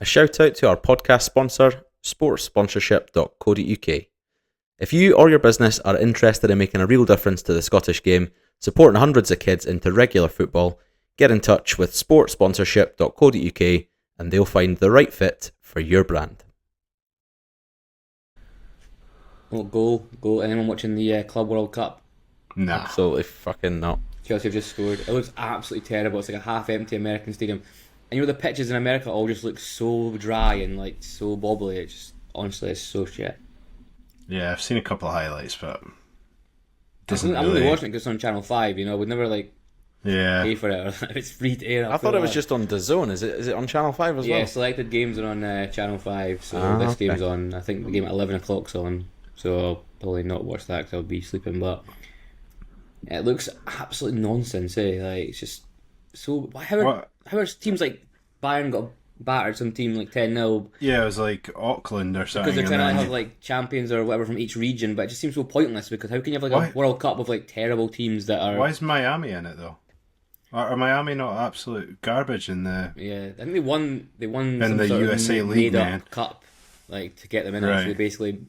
A shout out to our podcast sponsor, sportsponsorship.co.uk. If you or your business are interested in making a real difference to the Scottish game, supporting hundreds of kids into regular football, get in touch with sportsponsorship.co.uk and they'll find the right fit for your brand. Oh, goal. Anyone watching the Club World Cup? No. Absolutely fucking not. Chelsea have just scored. It looks absolutely terrible. It's like a half-empty American stadium. And you know the pitches in America all just look so dry and like so bobbly. It's just, honestly, it's so shit. Yeah, I've seen a couple of highlights, but I'm only watching it because it's on Channel 5, you know. We'd never pay for it. Or it's free to air. I thought it was just on DAZN. Is it on Channel 5 as well? Yeah, selected games are on Channel 5. So this game's on. I think the game at 11 o'clock's on. So I'll probably not watch that because I'll be sleeping. But it looks absolute nonsense, eh? Like, it's just so... How are teams like Bayern got battered some team like 10-0? Yeah, it was like Auckland or something. Because they're trying to have like champions or whatever from each region, but it just seems so pointless because how can you have like a World Cup with like terrible teams that are... Why is Miami in it though? Are Miami not absolute garbage in the... Yeah, I think they won in some the sort USA of League, made-up man. cup like to get them in. Right. So they basically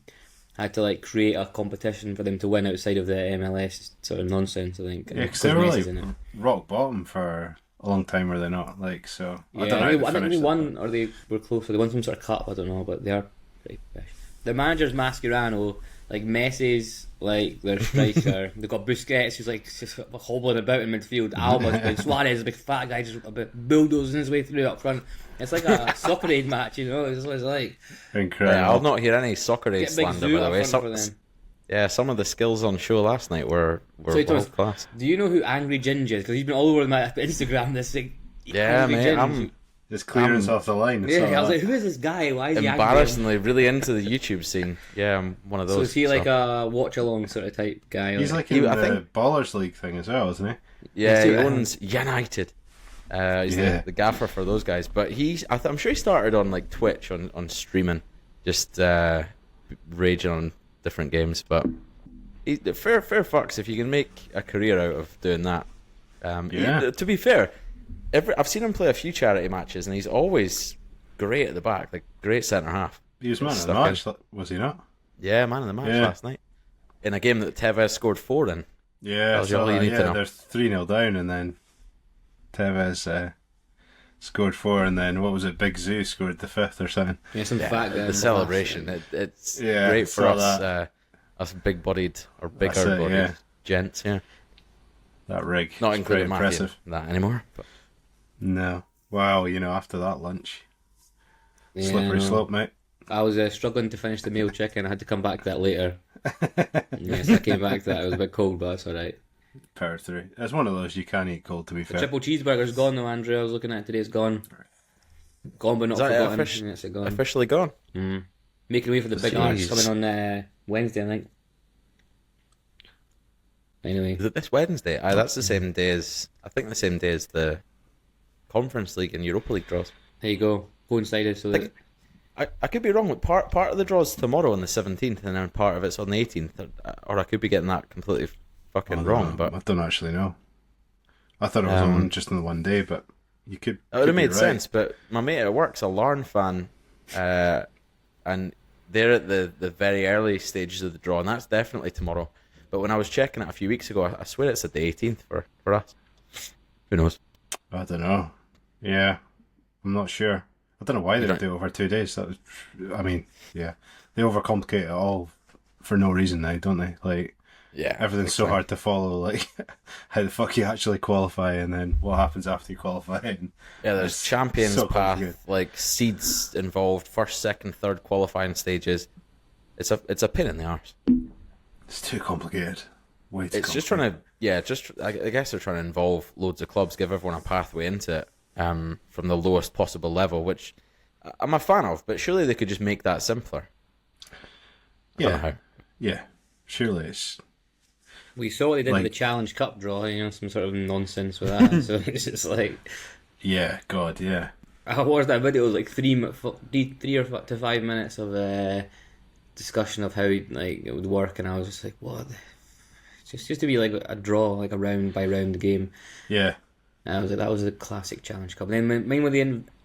had to like create a competition for them to win outside of the MLS sort of nonsense, I think. Yeah, because they were like rock bottom for a long time, were they not? Like, so Yeah, I don't know. I think they won, or they were close, or they won some sort of cup, I don't know, but they are pretty fish. The manager's Mascherano, like Messi's like their striker. They've got Busquets who's like just hobbling about in midfield. Alba's big, Suarez, a big fat guy, just a bit bulldozing his way through up front. It's like a soccer aid match, you know. It's what it's like. Incredible. Yeah, I'll not hear any soccer aid slander, by the way. Some of the skills on show last night were world class. Do you know who Angry Ginge is? Because he's been all over my Instagram this thing. Yeah, mate. His clearance off the line. Yeah, I was like, who is this guy? Why is he embarrassingly really into the YouTube scene? Yeah, I'm one of those. So is he like a watch along sort of type guy? He's like in the Ballers League thing as well, isn't he? Yeah, he owns United. He's the gaffer for those guys. But I'm sure he started on like Twitch on streaming, just raging on different games. But fair fucks if you can make a career out of doing that. To be fair, I've seen him play a few charity matches, and he's always great at the back, like great centre half. He was man of the match, was he not? Yeah, man of the match last night in a game that Tevez scored 4 in. Yeah, there's 3-0 down, and then Tevez scored 4, and then what was it? Big Zoo scored the 5th or something. Yeah, some fat guy. The celebration, it's great for us, us big-bodied or bigger-bodied gents. Yeah, that rig, not including Matthew that anymore. But. No, wow, after that lunch, slippery slope, mate. I was struggling to finish the meal chicken. I had to come back to that later. Yes, I came back to that. It was a bit cold, but that's all right. Power through. It's one of those you can't eat cold, to be fair. The triple cheeseburger's gone though, Andrew. I was looking at it today. It's gone. Gone but not forgotten. It's gone. Officially gone. Mm. Making way for the big arch coming on Wednesday, I think. Anyway. Is it this Wednesday? That's the same day as the Conference League and Europa League draws. There you go. Coincided. So that... I could be wrong. With part of the draw's tomorrow on the 17th, and then part of it's on the 18th, or I could be getting that completely fucking wrong. But I don't actually know. I thought it was on just in the one day, but you could. It would have made sense. But my mate at work's a Larn fan, and they're at the very early stages of the draw, and that's definitely tomorrow. But when I was checking it a few weeks ago, I swear it's at the 18th for us. Who knows? I don't know. Yeah, I'm not sure. I don't know why they do it over 2 days. They overcomplicate it all for no reason now, don't they? Like, everything's so hard to follow. Like, how the fuck you actually qualify, and then what happens after you qualify. And there's champions path, like seeds involved, first, second, third qualifying stages. It's a pain in the arse. It's too complicated. Way too. It's just trying to, I guess they're trying to involve loads of clubs, give everyone a pathway into it. From the lowest possible level, which I'm a fan of, but surely they could just make that simpler. Yeah, surely it's. We saw what they did in the Challenge Cup draw, some sort of nonsense with that. So it's just like, yeah, God, yeah. I watched that video. It was like 3 to 5 minutes of discussion of how it would work, and I was just like, what? Just to be like a draw, like a round by round game. Yeah. And I was like, that was a classic Challenge Cup. And then mine with the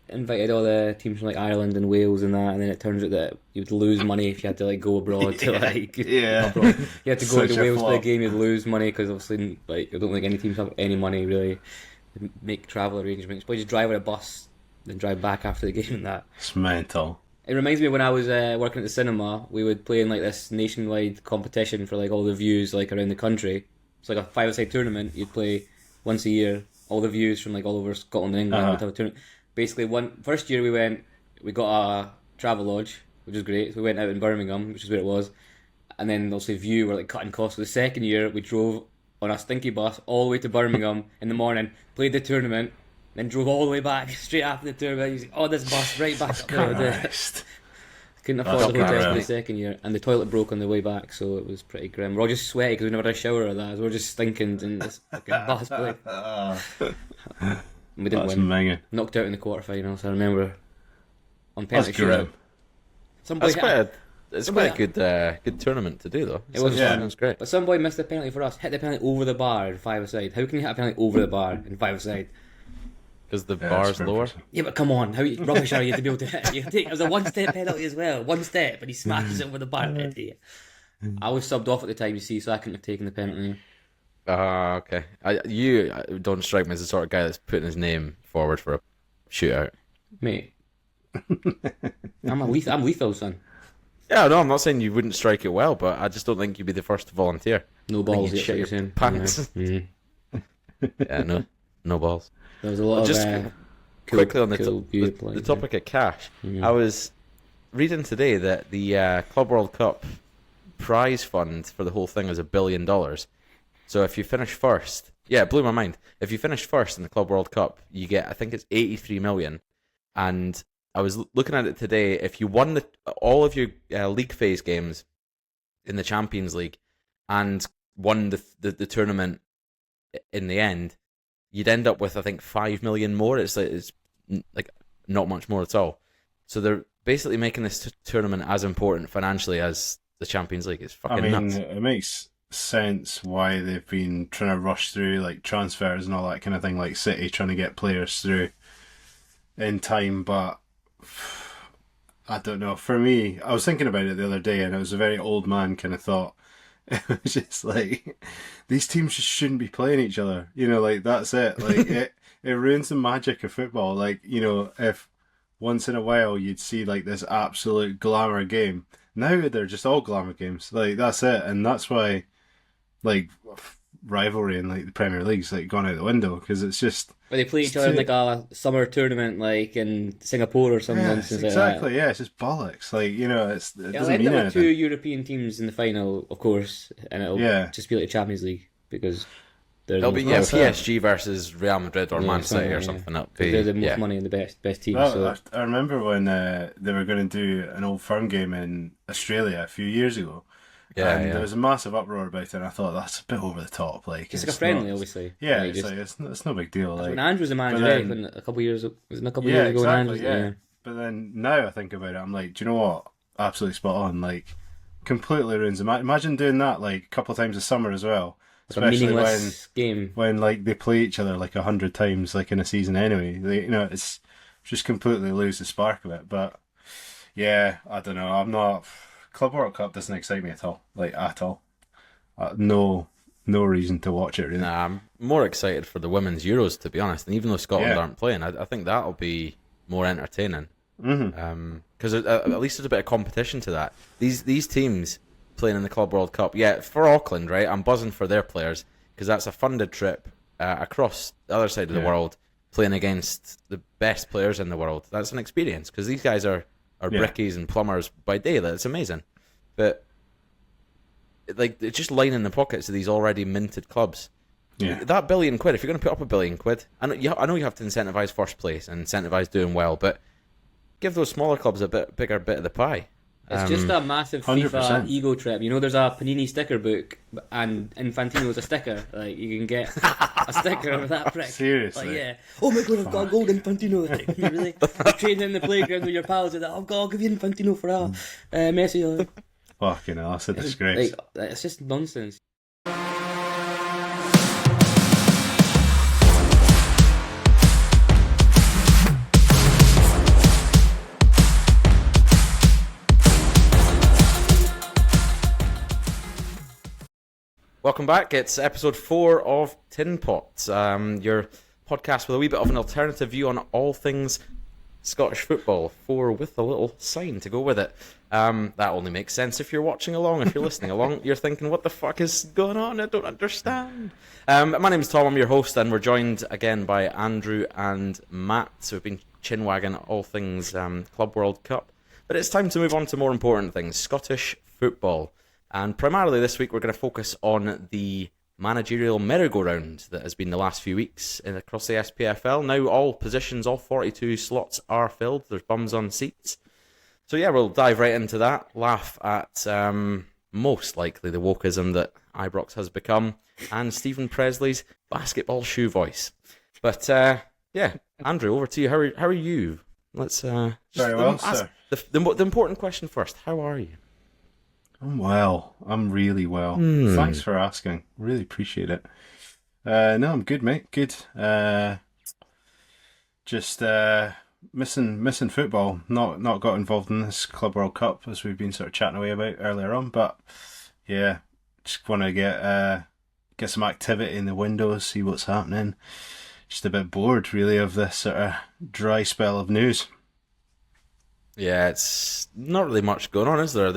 invited all the teams from like Ireland and Wales and that, and then it turns out that you would lose money if you had to like go abroad to like abroad. You had to go Such to a Wales for the flop. game, you'd lose money because obviously like I don't think any teams have any money really to make travel arrangements. But you just drive with a bus, then drive back after the game and that. It's mental. It reminds me of when I was working at the cinema, we would play in like this nationwide competition for like all the views like around the country. It's like a 5-a-side tournament. You'd play once a year, all the views from like all over Scotland and England would have a tournament. Basically, first year we got a travel lodge, which was great. So we went out in Birmingham, which is where it was, and then also View were like cutting costs. So the second year we drove on a stinky bus all the way to Birmingham in the morning, played the tournament, then drove all the way back straight after the tournament. Using this bus right back up there. Couldn't afford the hotel for the second year, and the toilet broke on the way back, so it was pretty grim. We're all just sweaty because we never had a shower or that. So we're just stinking in this fucking bus. We didn't win. Minging. Knocked out in the quarterfinals. I remember on penalty That's shootout. It's quite a good tournament to do though. It was great. But some boy missed the penalty for us. Hit the penalty over the bar in 5-a-side. How can you hit a penalty over the bar in 5-a-side? Because the bar's lower. Yeah, but come on, how rubbish are you to be able to hit? It was a one-step penalty as well. One step, and he smashes it over the bar. I was subbed off at the time, you see, so I couldn't have taken the penalty. Okay. You don't strike me as the sort of guy that's putting his name forward for a shootout. Mate. I'm lethal, son. Yeah, no, I'm not saying you wouldn't strike it well, but I just don't think you'd be the first to volunteer. No balls, you'd shit you're your saying. pants. Yeah. No balls. There was a lot just of quickly on the the topic of cash. I was reading today that the Club World Cup prize fund for the whole thing is $1 billion. So if you finish first, it blew my mind. If you finish first in the Club World Cup, you get, I think it's 83 million. And I was looking at it today. If you won all of your league phase games in the Champions League and won the tournament in the end, you'd end up with, I think, 5 million more. It's like not much more at all. So they're basically making this tournament as important financially as the Champions League. It's fucking nuts. It makes sense why they've been trying to rush through like transfers and all that kind of thing, like City trying to get players through in time, but I don't know. For me, I was thinking about it the other day and it was a very old man kind of thought. It was just like, these teams just shouldn't be playing each other. You know, like, that's it. Like, it ruins the magic of football. Like, you know, if once in a while you'd see, like, this absolute glamour game. Now they're just all glamour games. Like, that's it. And that's why, like, rivalry in, like, the Premier League's, like, gone out the window. Because it's just... Where they play each other in, like, a summer tournament, like, in Singapore or something. Exactly, like that. Yeah, it's just bollocks. Like, you know, it doesn't It'll end mean up with anything. 2 European teams in the final, of course, and it'll just be like the Champions League, because it'll be PSG versus Real Madrid or Man City or something. They're the most money and the best team. Well, so. I remember when they were going to do an Old Firm game in Australia a few years ago. There was a massive uproar about it, and I thought that's a bit over the top. Like it's like a friendly, obviously. Yeah, like, it's no big deal. Like when Andrew was the manager, a couple of years ago. Exactly. But then now I think about it, I'm like, do you know what? Absolutely spot on. Like, completely ruins the match. Imagine doing that like a couple of times a summer as well. Like especially game when like they play each other like 100 times like in a season anyway. You know, it's just completely lose the spark of it. But yeah, I don't know. I'm not. Club World Cup doesn't excite me at all. Like, at all. No reason to watch it, really. Nah, I'm more excited for the Women's Euros, to be honest. And even though Scotland aren't playing, I think that'll be more entertaining. Because at least there's a bit of competition to that. These teams playing in the Club World Cup, for Auckland, right? I'm buzzing for their players, because that's a funded trip across the other side of the world, playing against the best players in the world. That's an experience, because these guys are brickies and plumbers by day. That's amazing. But like, it's just lining the pockets of these already minted clubs. Yeah. That £1 billion, if you're going to put up £1 billion, I know you have to incentivise first place and incentivise doing well, but give those smaller clubs a bit bigger bit of the pie. It's just a massive 100%. FIFA ego trip. You know, there's a Panini sticker book, and Infantino's a sticker. Like, you can get a sticker of that prick. Seriously? Like, yeah. Oh my god, I've got a gold Infantino. Like, you really? You're training in the playground with your pals and that. I'll give you Infantino for a Messi. Fucking hell, that's a disgrace. Like, it's just nonsense. Welcome back. It's episode 4 of Tin Pot, your podcast with a wee bit of an alternative view on all things Scottish football, 4 with a little sign to go with it. That only makes sense if you're watching along. If you're listening along, you're thinking, what the fuck is going on? I don't understand. My name's Tom, I'm your host, and we're joined again by Andrew and Matt, who have been chin-wagging all things Club World Cup. But it's time to move on to more important things, Scottish football. And primarily this week we're going to focus on the managerial merry-go-round that has been the last few weeks across the SPFL. Now all positions, all 42 slots are filled. There's bums on seats. So yeah, we'll dive right into that. Laugh at most likely the wokeism that Ibrox has become and Steven Pressley's basketball shoe voice. But yeah, Andrew, over to you. How are you? Let's very well, sir. The important question first. How are you? I'm well. I'm really well. Thanks for asking. Really appreciate it. No, I'm good, mate. Good. Just missing football. Not got involved in this Club World Cup as we've been sort of chatting away about earlier on. But yeah, just want to get some activity in the windows, see what's happening. Just a bit bored, really, of this sort of dry spell of news. Yeah, it's not really much going on, is there?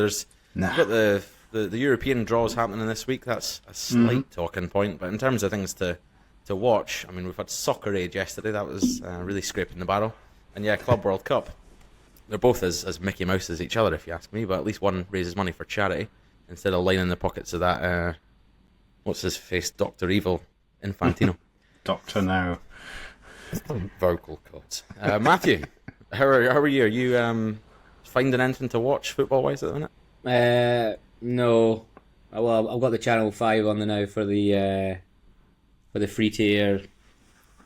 You've got the European draws happening this week. That's a slight talking point. But in terms of things to watch, I mean, we've had Soccer Age yesterday. That was really scraping the barrel. And yeah, Club World Cup. They're both as Mickey Mouse as each other, if you ask me. But at least one raises money for charity instead of lining the pockets of that, what's his face, Dr. Evil Infantino. Doctor now. Vocal cords. Matthew, how are you? Are you finding anything to watch football-wise at the minute? No. Well, I've got the Channel 5 on the now for the free-to-air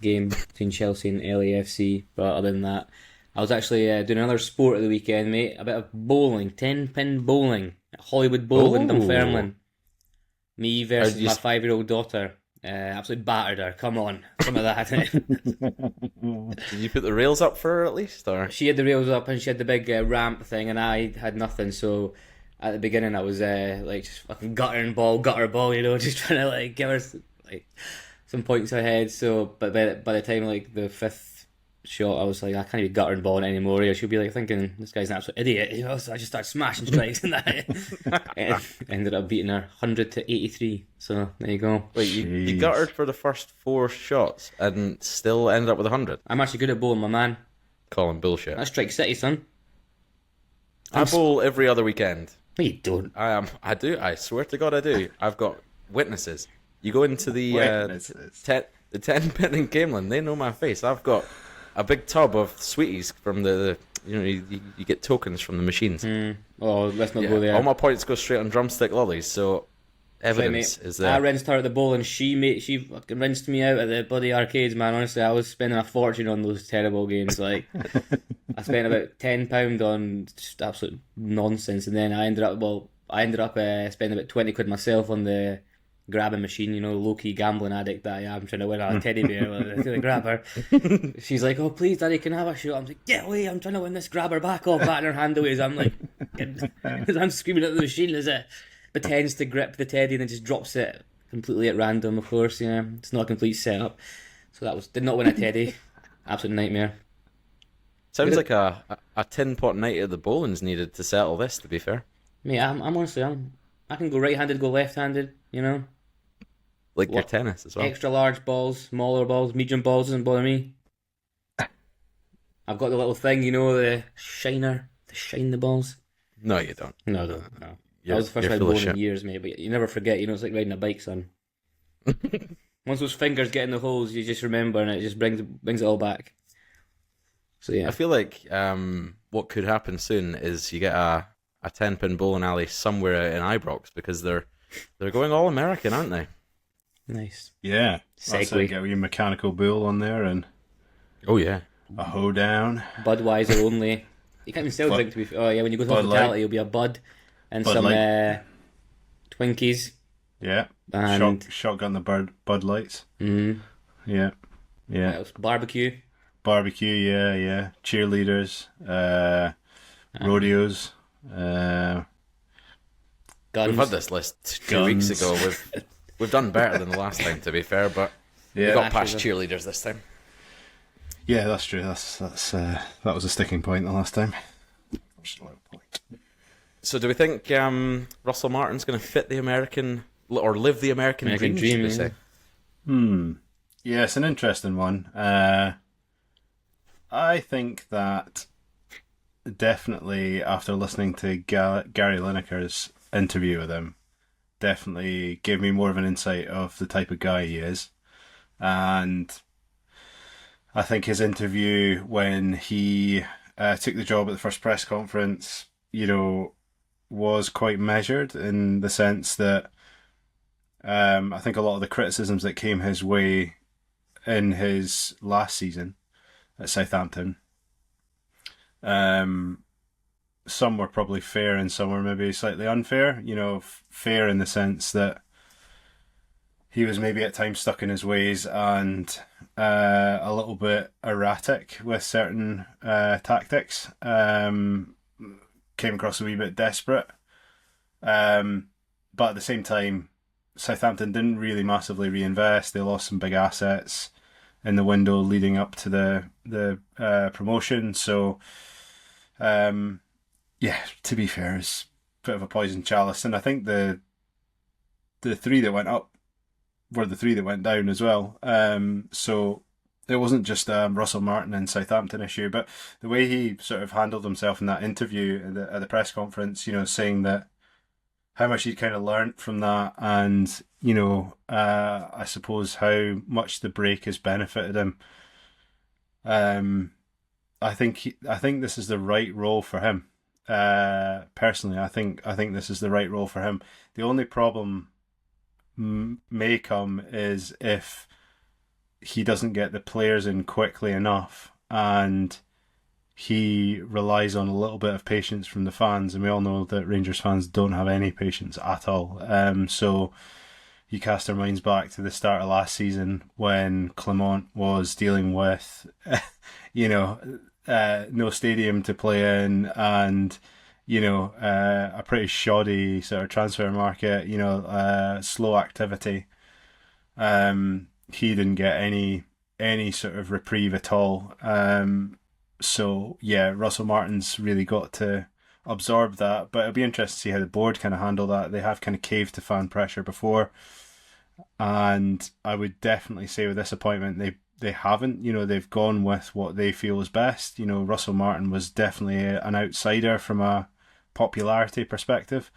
game between Chelsea and LAFC. But other than that, I was actually doing another sport of the weekend, mate. A bit of bowling, 10-pin bowling at Hollywood Bowl in Dunfermline. Me versus my 5-year-old daughter. Absolutely battered her. Come on, some of that. Did you put the rails up for her at least, or she had the rails up and she had the big ramp thing, and I had nothing. So at the beginning, I was like just fucking gutter ball, you know, just trying to like give her like some points ahead. So, but by the time like the 5th shot, I was like, I can't even gutter and ball it anymore. She'll be like thinking this guy's an absolute idiot, you know. So I just started smashing strikes and that ended up beating her 100-83. So there you go. Wait, you guttered for the first 4 shots and still ended up with 100? I'm actually good at bowling, my man. Calling bullshit. That's Strike City, son. I bowl every other weekend. No, you don't. I do. I swear to God, I do. I've got witnesses. You go into the 10-pin in Camelin, they know my face. I've got a big tub of sweeties from the you get tokens from the machines. Oh, let's not go there. All my points go straight on drumstick lollies, so evidence is there. I rinsed her at the bowl and she fucking rinsed me out at the bloody arcades, man. Honestly, I was spending a fortune on those terrible games. Like, I spent about £10 on just absolute nonsense, and then I ended up spending about 20 quid myself on the grabbing machine, you know, low-key gambling addict that I am, trying to win a teddy bear with a grabber. She's like, oh please daddy, can I have a shot? I'm like, get away, I'm trying to win this grabber, back off, batting her hand away as I'm like as I'm screaming at the machine as it pretends to grip the teddy and then just drops it completely at random, of course. Yeah, it's not a complete setup. So did not win a teddy. Absolute nightmare. Sounds like a tin pot night at the bowling's needed to settle this, to be fair. Mate, I'm honestly, I can go right-handed, go left-handed, you know. Like your tennis as well. Extra large balls, smaller balls, medium balls doesn't bother me. I've got the little thing, you know, the shiner to shine the balls. No, you don't. No. That was the first time bowling in years, mate. But you never forget, you know, it's like riding a bike, son. Once those fingers get in the holes, you just remember, and it just brings it all back. So yeah, I feel like what could happen soon is you get a 10-pin bowling alley somewhere in Ibrox, because they're going all American, aren't they? Nice. Yeah. Segue. Get your mechanical bull on there and oh yeah, a hoedown. Budweiser only. You can't even sell drink to be. Oh yeah, when you go to hospitality, it'll be a Bud and Bud some Twinkies. Yeah. And shotgun the Bud Lights. Mm-hmm. Yeah. Barbecue. Yeah. Cheerleaders. Rodeos. Guns. We've had this list 2 weeks ago with We've done better than the last time, to be fair, but we got past cheerleaders this time. Yeah, that's true. That was a sticking point the last time. So, do we think Russell Martin's going to fit the American or live the American dream? Should we say? Yeah, it's an interesting one. I think that definitely after listening to Gary Lineker's interview with him, definitely gave me more of an insight of the type of guy he is. And I think his interview when he took the job at the first press conference, was quite measured in the sense that I think a lot of the criticisms that came his way in his last season at Southampton, some were probably fair and some were maybe slightly unfair. Fair in the sense that he was maybe at times stuck in his ways and a little bit erratic with certain tactics. Came across a wee bit desperate. But at the same time, Southampton didn't really massively reinvest. They lost some big assets in the window leading up to the promotion. So, to be fair, it's a bit of a poison chalice. And I think the three that went up were the three that went down as well. So it wasn't just Russell Martin and Southampton issue, but the way he sort of handled himself in that interview at the press conference, saying that how much he'd kind of learnt from that, and I suppose how much the break has benefited him. I think this is the right role for him. Personally, I think this is the right role for him. The only problem may come is if he doesn't get the players in quickly enough and he relies on a little bit of patience from the fans, and we all know that Rangers fans don't have any patience at all. So you cast our minds back to the start of last season when Clement was dealing with no stadium to play in and a pretty shoddy sort of transfer market, slow activity. He didn't get any sort of reprieve at all. So yeah, Russell Martin's really got to absorb that, but it'll be interesting to see how the board kind of handle that. They have kind of caved to fan pressure before, and I would definitely say with this appointment they haven't. They've gone with what they feel is best. Russell Martin was definitely an outsider from a popularity perspective.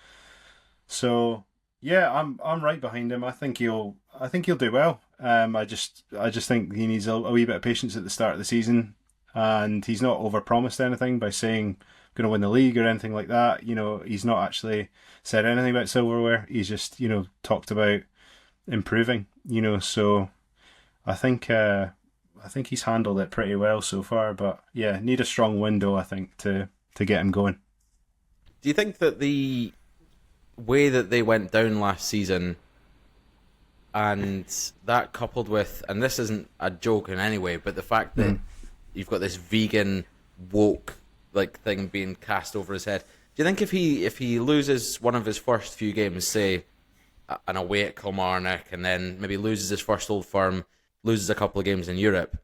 So yeah, I'm right behind him. I think he'll do well. I just think he needs a wee bit of patience at the start of the season, and he's not overpromised anything by saying going to win the league or anything like that. He's not actually said anything about silverware. He's just talked about improving. So I think he's handled it pretty well so far. But yeah, need a strong window, I think, to get him going. Do you think that the way that they went down last season, and that coupled with, and this isn't a joke in any way, but the fact that you've got this vegan woke thing being cast over his head, do you think if he loses one of his first few games, say an away at Kilmarnock, and then maybe loses his first Old Firm, loses a couple of games in Europe,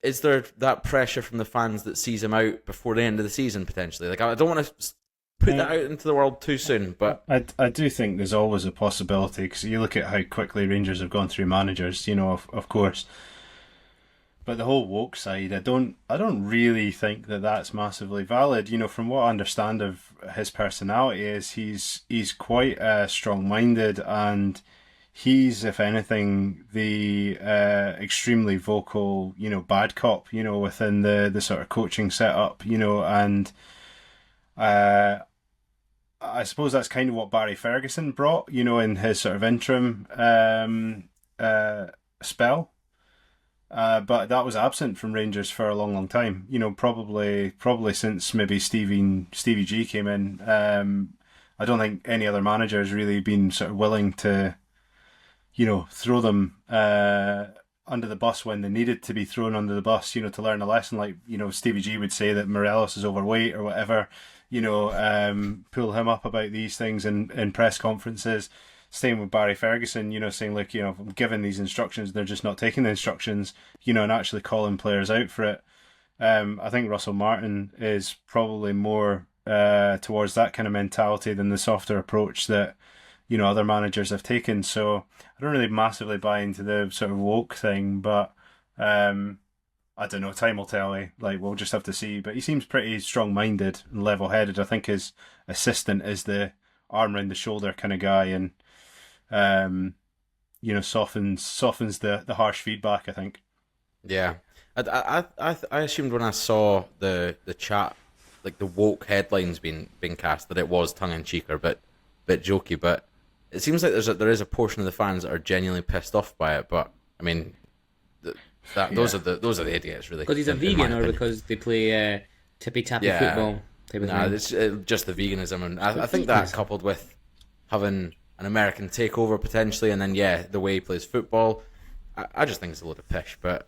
is there that pressure from the fans that sees him out before the end of the season potentially? I don't want to put that out into the world too soon, but I do think there's always a possibility, because you look at how quickly Rangers have gone through managers, of course. But the whole woke side, I don't really think that that's massively valid. From what I understand of his personality, is he's quite strong-minded, and he's, if anything, the extremely vocal, bad cop, within the sort of coaching setup, and I suppose that's kind of what Barry Ferguson brought, in his sort of interim spell. But that was absent from Rangers for a long, long time. Probably since maybe Stevie G came in. I don't think any other manager has really been sort of willing to, throw them under the bus when they needed to be thrown under the bus, to learn a lesson. Like, Stevie G would say that Morelos is overweight or whatever, pull him up about these things in press conferences. Same with Barry Ferguson, saying like, if I'm given these instructions, they're just not taking the instructions, and actually calling players out for it. I think Russell Martin is probably more towards that kind of mentality than the softer approach that other managers have taken. So I don't really massively buy into the sort of woke thing, but I don't know. Time will tell. Like, we'll just have to see. But he seems pretty strong-minded and level-headed. I think his assistant is the arm round the shoulder kind of guy, and softens the harsh feedback, I think. Yeah, I assumed when I saw the chat, like the woke headlines being cast, that it was tongue in cheek or bit jokey. But it seems like there is a portion of the fans that are genuinely pissed off by it. But I mean, those are the idiots, really. Because he's a vegan, or because they play tippy tappy football type of thing. It's just the veganism, and I think that coupled with having an American takeover potentially, and then the way he plays football, I just think it's a load of pish. But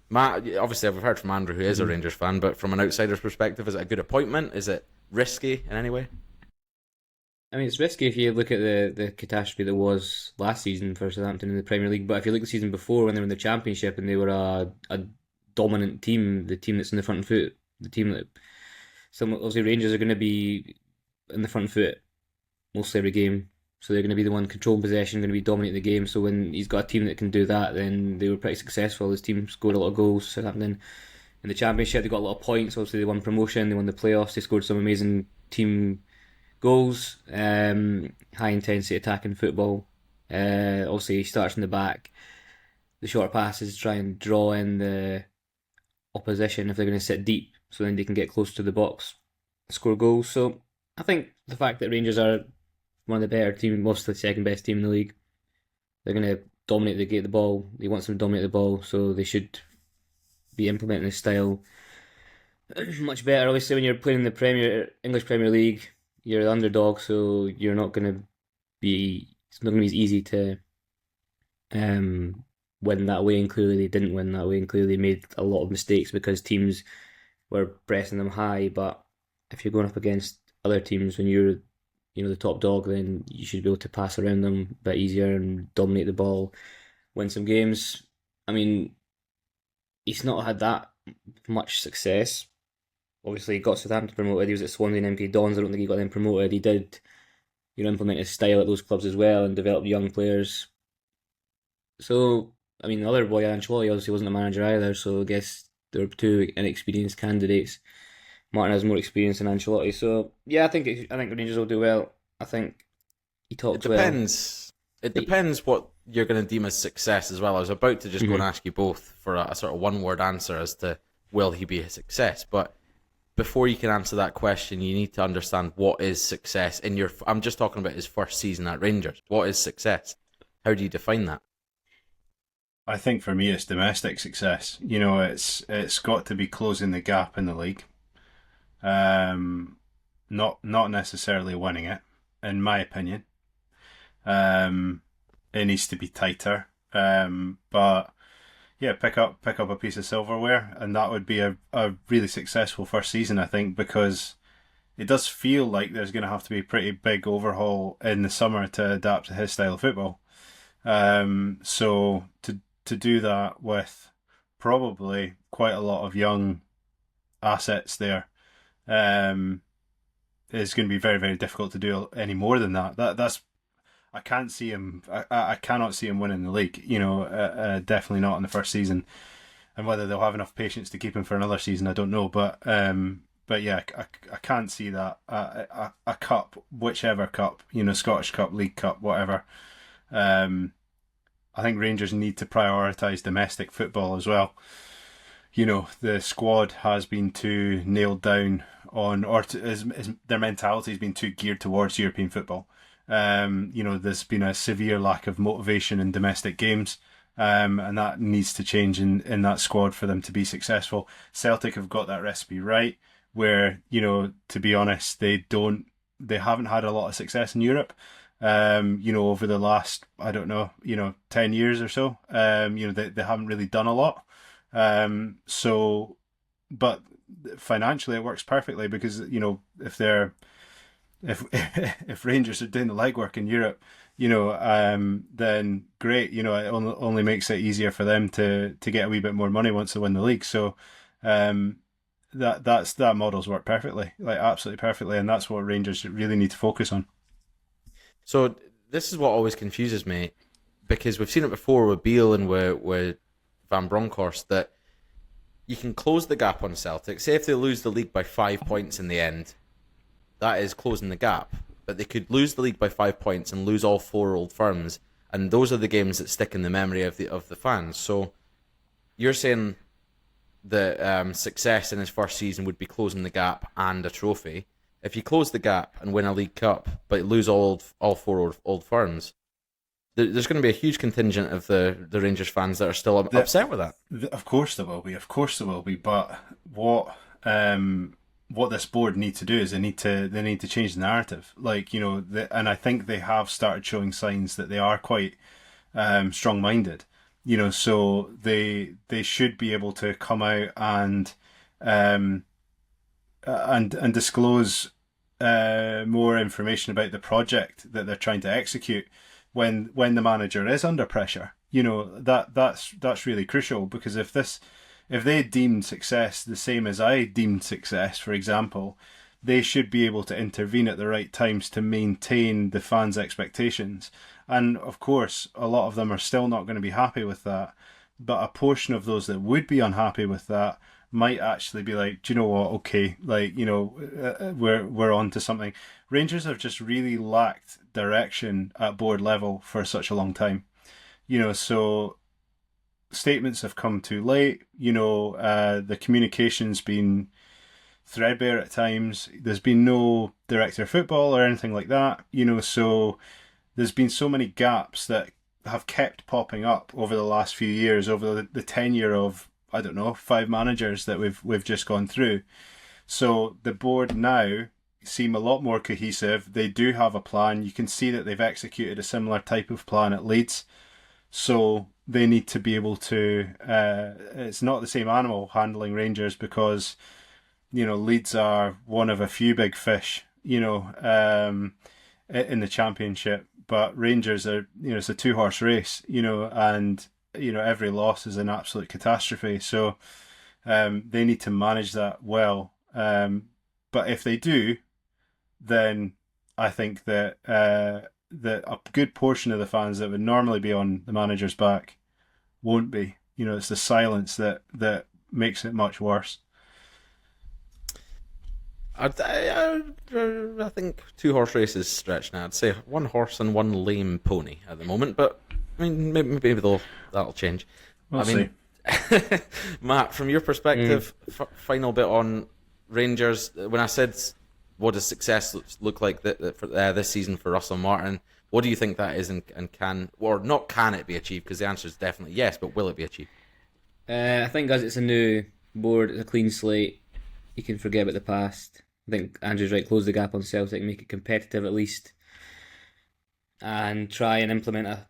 Matt, obviously, I've heard from Andrew, who is a Rangers fan, but from an outsider's perspective, is it a good appointment? Is it risky in any way? I mean, it's risky if you look at the catastrophe that was last season for Southampton in the Premier League. But if you look at the season before, when they were in the Championship and they were a dominant team, the team that's in the front foot, the team that obviously Rangers are going to be in the front foot mostly every game. So they're going to be the one controlling possession, going to be dominating the game. So when he's got a team that can do that, then they were pretty successful. His team scored a lot of goals. Southampton in the Championship, they got a lot of points. Obviously, they won promotion, they won the playoffs, they scored some amazing team goals, high intensity attacking football. Obviously, he starts in the back. The short passes try and draw in the opposition if they're going to sit deep, so then they can get close to the box, score goals. So I think the fact that Rangers are one of the better teams, mostly the second best team in the league, they're going to dominate the ball. He wants them to dominate the ball, so they should be implementing this style much better. Obviously, when you're playing in the English Premier League, you're the underdog, so you're not going to be. It's not going to be as easy to win that way. And clearly, they didn't win that way. And clearly, they made a lot of mistakes because teams were pressing them high. But if you're going up against other teams when you're, the top dog, then you should be able to pass around them a bit easier and dominate the ball, win some games. I mean, he's not had that much success. Obviously, he got Southampton promoted. He was at Swansea and MK Dons. I don't think he got them promoted. He did, implement his style at those clubs as well and develop young players. So, I mean, the other boy, Ancelotti, obviously wasn't a manager either. So I guess there were two inexperienced candidates. Martin has more experience than Ancelotti. So yeah, I think Rangers will do well. I think he talks well. It depends what you're going to deem as success as well. I was about to just go and ask you both for a sort of one-word answer as to will he be a success, but before you can answer that question, you need to understand what is success in your. I'm just talking about his first season at Rangers. What is success? How do you define that? I think for me, it's domestic success. It's got to be closing the gap in the league. Not necessarily winning it, in my opinion. It needs to be tighter. But yeah, pick up a piece of silverware, and that would be a really successful first season, I think, because it does feel like there's going to have to be a pretty big overhaul in the summer to adapt to his style of football. So to do that with probably quite a lot of young assets there, is going to be very, very difficult to do any more than that. That's I can't see him. I cannot see him winning the league. Definitely not in the first season. And whether they'll have enough patience to keep him for another season, I don't know. But yeah, I can't see that a cup, whichever cup, Scottish Cup, League Cup, whatever. I think Rangers need to prioritise domestic football as well. The squad has been too nailed down on, their mentality has been too geared towards European football. There's been a severe lack of motivation in domestic games, and that needs to change in that squad for them to be successful. Celtic have got that recipe right, where, to be honest, they haven't had a lot of success in Europe, over the last, 10 years or so. They haven't really done a lot. But financially it works perfectly because, if Rangers are doing the legwork in Europe, then great. It only makes it easier for them to get a wee bit more money once they win the league. So that model's worked perfectly, like absolutely perfectly, and that's what Rangers really need to focus on. So this is what always confuses me, because we've seen it before with Beale and with Van Bronckhorst, that you can close the gap on Celtic. Say if they lose the league by 5 points in the end, that is closing the gap. But they could lose the league by 5 points and lose all 4 Old Firms, and those are the games that stick in the memory of the fans. So you're saying that success in his first season would be closing the gap and a trophy. If you close the gap and win a League Cup, but lose all 4 Old Firms, there's going to be a huge contingent of the Rangers fans that are still upset with that. Of course there will be. Of course there will be. But what this board need to do is they need to change the narrative. And I think they have started showing signs that they are quite strong-minded. So they should be able to come out and disclose more information about the project that they're trying to execute when the manager is under pressure. That's really crucial, because if they deemed success the same as I deemed success, for example, they should be able to intervene at the right times to maintain the fans' expectations. And of course, a lot of them are still not going to be happy with that. But a portion of those that would be unhappy with that might actually be like, do you know what? Okay, we're on to something. Rangers have just really lacked direction at board level for such a long time. So statements have come too late. The communication's been threadbare at times. There's been no director of football or anything like that. So there's been so many gaps that have kept popping up over the last few years, over the tenure of, I don't know, 5 managers that we've just gone through. So the board now seem a lot more cohesive. They do have a plan. You can see that they've executed a similar type of plan at Leeds. So they need to be able to, it's not the same animal handling Rangers, because, Leeds are one of a few big fish, in the Championship. But Rangers are, it's a 2-horse race, and, every loss is an absolute catastrophe. So they need to manage that well. But if they do, then I think that that a good portion of the fans that would normally be on the manager's back won't be. It's the silence that makes it much worse. I think 2-horse race is stretched now. I'd say 1 horse and 1 lame pony at the moment, but I mean, maybe that'll change. We'll see. Matt, from your perspective, final bit on Rangers. When I said, what does success look like for this season for Russell Martin, what do you think that is, and can it be achieved? Because the answer is definitely yes, but will it be achieved? I think as it's a new board, it's a clean slate, you can forget about the past. I think Andrew's right, close the gap on Celtic, make it competitive at least, and try and implement a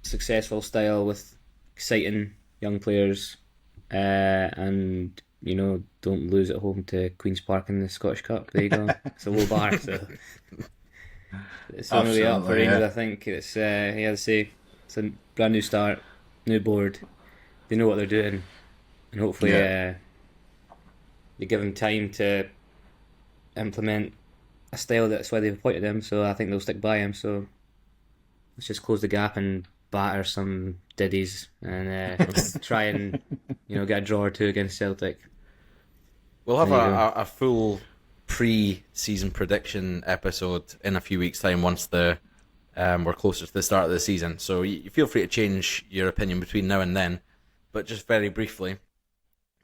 successful style with exciting young players, and don't lose at home to Queen's Park in the Scottish Cup. There you go. It's a low bar, so it's on the way up for Rangers. Yeah. I think it's it's a brand new start, new board. They know what they're doing, and hopefully they give them time to implement a style that's why they've appointed him. So I think they'll stick by him. So let's just close the gap and batter some diddies and try and get a draw or 2 against Celtic. We'll have a full pre-season prediction episode in a few weeks' time once we're closer to the start of the season. So you feel free to change your opinion between now and then. But just very briefly,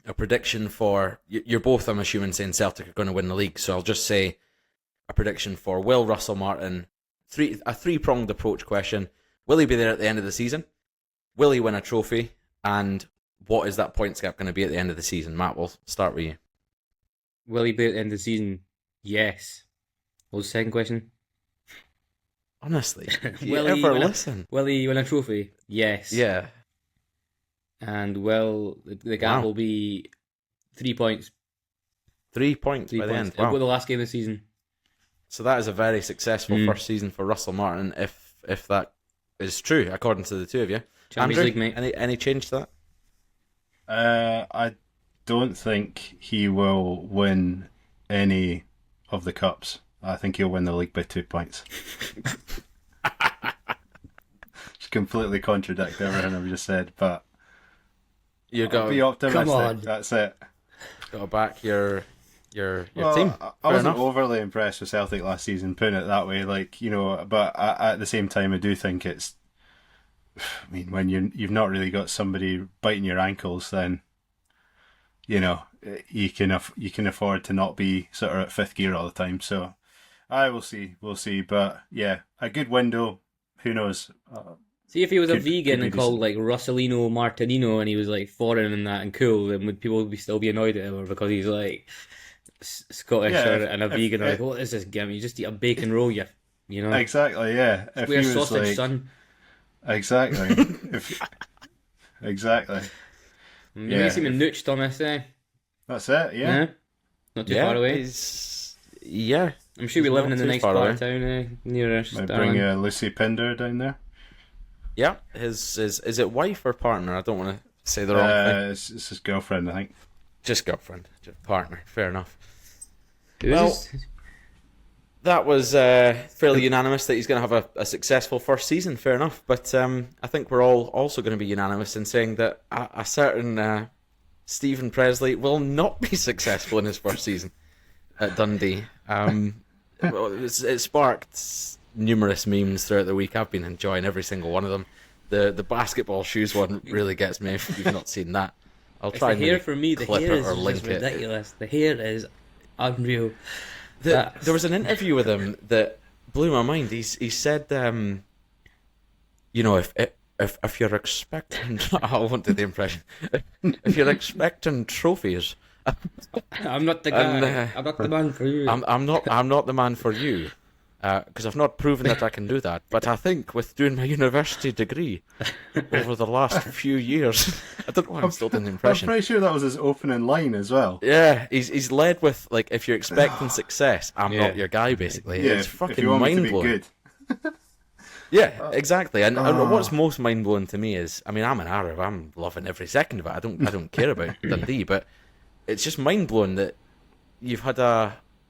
a prediction for... You're both, I'm assuming, saying Celtic are going to win the league. So I'll just say a prediction for Will Russell Martin. A 3-pronged approach question. Will he be there at the end of the season? Will he win a trophy? And what is that points gap going to be at the end of the season? Matt, we'll start with you. Will he be at the end of the season? Yes. What was the second question? Honestly, listen? Will he win a trophy? Yes. Yeah. And will the gap will be 3 points. 3 points by the end. Wow. The last game of the season. So that is a very successful first season for Russell Martin. If if that is true, according to the two of you. Champions Andrew, League, mate. any change to I don't think he will win any of the cups. I think he'll win the league by 2 points. Just completely contradict everything I've just said, but you got be optimistic. Come on. That's it. got to back your Well, team. I wasn't enough. overly impressed with Celtic last season, putting it that way. Like, you know, but at the same time, I do think it's. I mean, when you've not really got somebody biting your ankles, then you know you can afford to not be sort of at fifth gear all the time. So, we'll see. But yeah, a good window. Who knows? See, if he was a Could vegan be and called like Russolino Martinino and he was like foreign and that and cool, then would people still be annoyed at him, or because he's like Scottish and a vegan? Like, what is this gimmick? You just eat a bacon roll, you know? Exactly. Yeah. If Square he was sausage, like, son. exactly. Exactly. You Yeah. may see him nooched on this, eh? That's it. Yeah. Not too far away. Yeah. I'm sure we're he's living not in the too nice far part away. of town, near us. Might bring Lucy Pinder down there. Yeah, his is it wife or partner? I don't want to say the wrong thing. It's his girlfriend, I think. Just girlfriend, just partner. Fair enough. Who Well, is this? That was fairly unanimous that he's going to have a successful first season. Fair enough, but I think we're all also going to be unanimous in saying that a certain Steven Pressley will not be successful in his first season at Dundee. It sparked numerous memes throughout the week. I've been enjoying every single one of them. The basketball shoes one really gets me. If you've not seen that, I'll try and the hair for me. The clip hair it is or just link it. ridiculous. The hair is unreal. There was an interview with him that blew my mind. He said, you know, if you're expecting, I won't do the impression. If you're expecting trophies, I'm not the guy. And, I'm not the man for you. I'm not the man for you, because I've not proven that I can do that. But I think with doing my university degree over the last few years, I don't know why I'm still doing the I'm impression. pretty sure that was his opening line as well. Yeah, he's led with like, if you're expecting success, I'm not your guy. Basically, Yeah, it's if fucking you want me to mind be blowing. good. Yeah, exactly. And what's most mind blowing to me is, I mean, I'm an Arab. I'm loving every second of it. I don't care about Dundee, but it's just mind blowing that you've had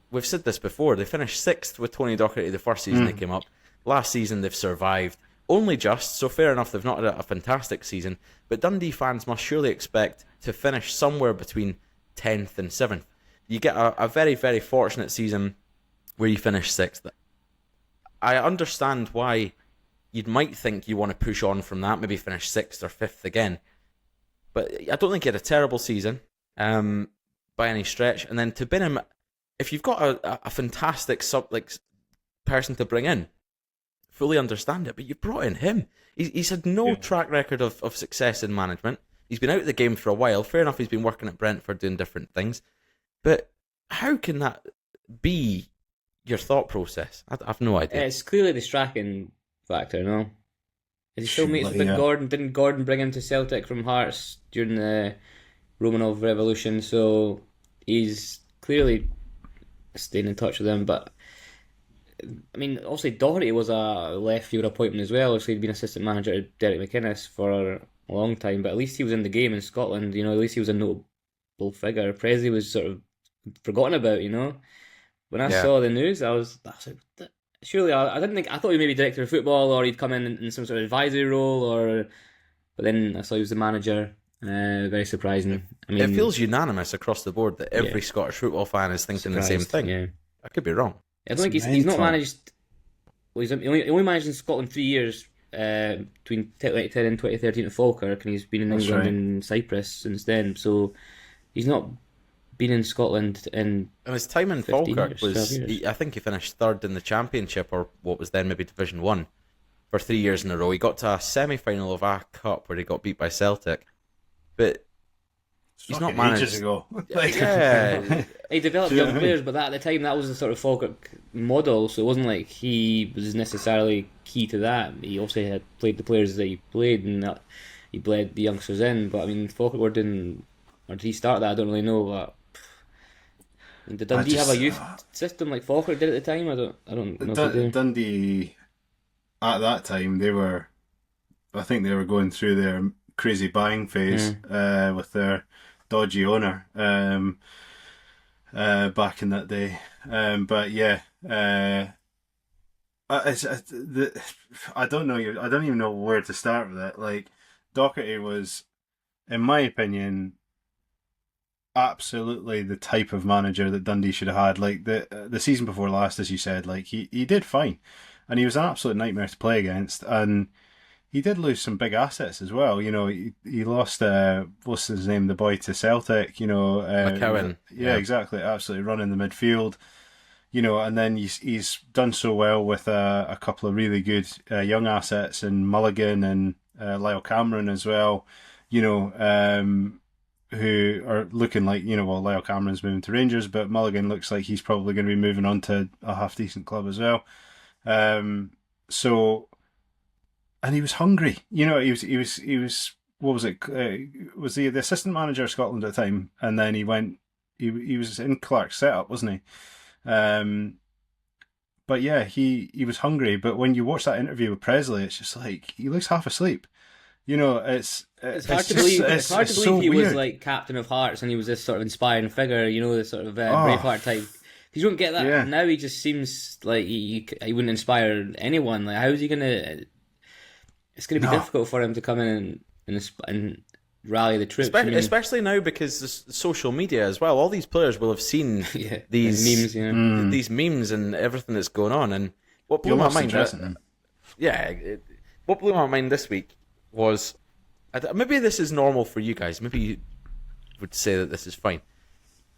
we've said this before. They finished 6th with Tony Docherty the first season they came up. Last season they've survived only just, so fair enough. They've not had a fantastic season, but Dundee fans must surely expect to finish somewhere between 10th and 7th. You get a very, very fortunate season where you finish 6th. I understand why you might think you want to push on from that, maybe finish 6th or 5th again. But I don't think he had a terrible season by any stretch. And then to bin him, if you've got a fantastic person to bring in, fully understand it, but you brought in him. He's had no track record of success in management. He's been out of the game for a while. Fair enough, he's been working at Brentford doing different things. But how can that be your thought process? I've no idea. It's clearly the Strachan factor, no? Is he still mates with yeah. Gordon? Didn't Gordon bring him to Celtic from Hearts during the Romanov Revolution? So he's clearly staying in touch with him. But I mean, obviously Doherty was a left field appointment as well. Obviously he'd been assistant manager to Derek McInnes for a long time, but at least he was in the game in Scotland. You know, at least he was a notable figure. Presley was sort of forgotten about. You know, when I saw the news, I was like, surely I didn't think. I thought he maybe director of football, or he'd come in some sort of advisory role, but then I saw he was the manager. Very surprising. I mean, it feels unanimous across the board that every Scottish football fan is thinking the same thing. Yeah. I could be wrong. I don't think he's not managed. Well, he only managed in Scotland 3 years between 2010 and 2013 at Falkirk, and he's been in England and Cyprus since then. So he's not been in Scotland in. And his time in 15 Falkirk years, was, I think he finished 3rd in the Championship, or what was then maybe Division 1, for 3 years in a row. He got to a semi-final of a cup where he got beat by Celtic. But he's not managed. Ages ago. Yeah. He developed young players, but at the time that was the sort of Falkirk model, so it wasn't like he was necessarily key to that. He also had played the players that he played, and that he bled the youngsters in. But I mean, Falkirk were doing, or did he start that? I don't really know. But did Dundee have a youth system like Falkirk did at the time? I don't know. If they do. Dundee at that time I think they were going through their crazy buying phase with their dodgy owner back in that day. But yeah, I don't know. I don't even know where to start with it. Like, Doherty was, in my opinion, absolutely the type of manager that Dundee should have had. Like the season before last, as you said, like he did fine, and he was an absolute nightmare to play against. And he did lose some big assets as well. You know, he lost what's his name, the boy to Celtic. You know, McCowan. Yeah, exactly. Absolutely running the midfield. You know, and then he's done so well with a couple of really good young assets in Mulligan and Lyle Cameron as well. You know, who are looking like, you know, well, Lyle Cameron's moving to Rangers, but Mulligan looks like he's probably going to be moving on to a half decent club as well. So, and he was hungry. You know, he was. What was it? Was he the assistant manager of Scotland at the time? And then he went. He was in Clark's setup, wasn't he? But yeah, he was hungry. But when you watch that interview with Presley, it's just like he looks half asleep. You know, it's hard to believe. It's hard to believe so he was like captain of hearts and he was this sort of inspiring figure. You know, this sort of Braveheart type. You don't get that now. He just seems like he wouldn't inspire anyone. Like, how is he gonna? It's gonna be difficult for him to come in and rally the troops. Especially now because the social media as well. All these players will have seen these memes, these memes and everything that's going on. And what blew my mind, what blew my mind this week was, maybe this is normal for you guys. Maybe you would say that this is fine.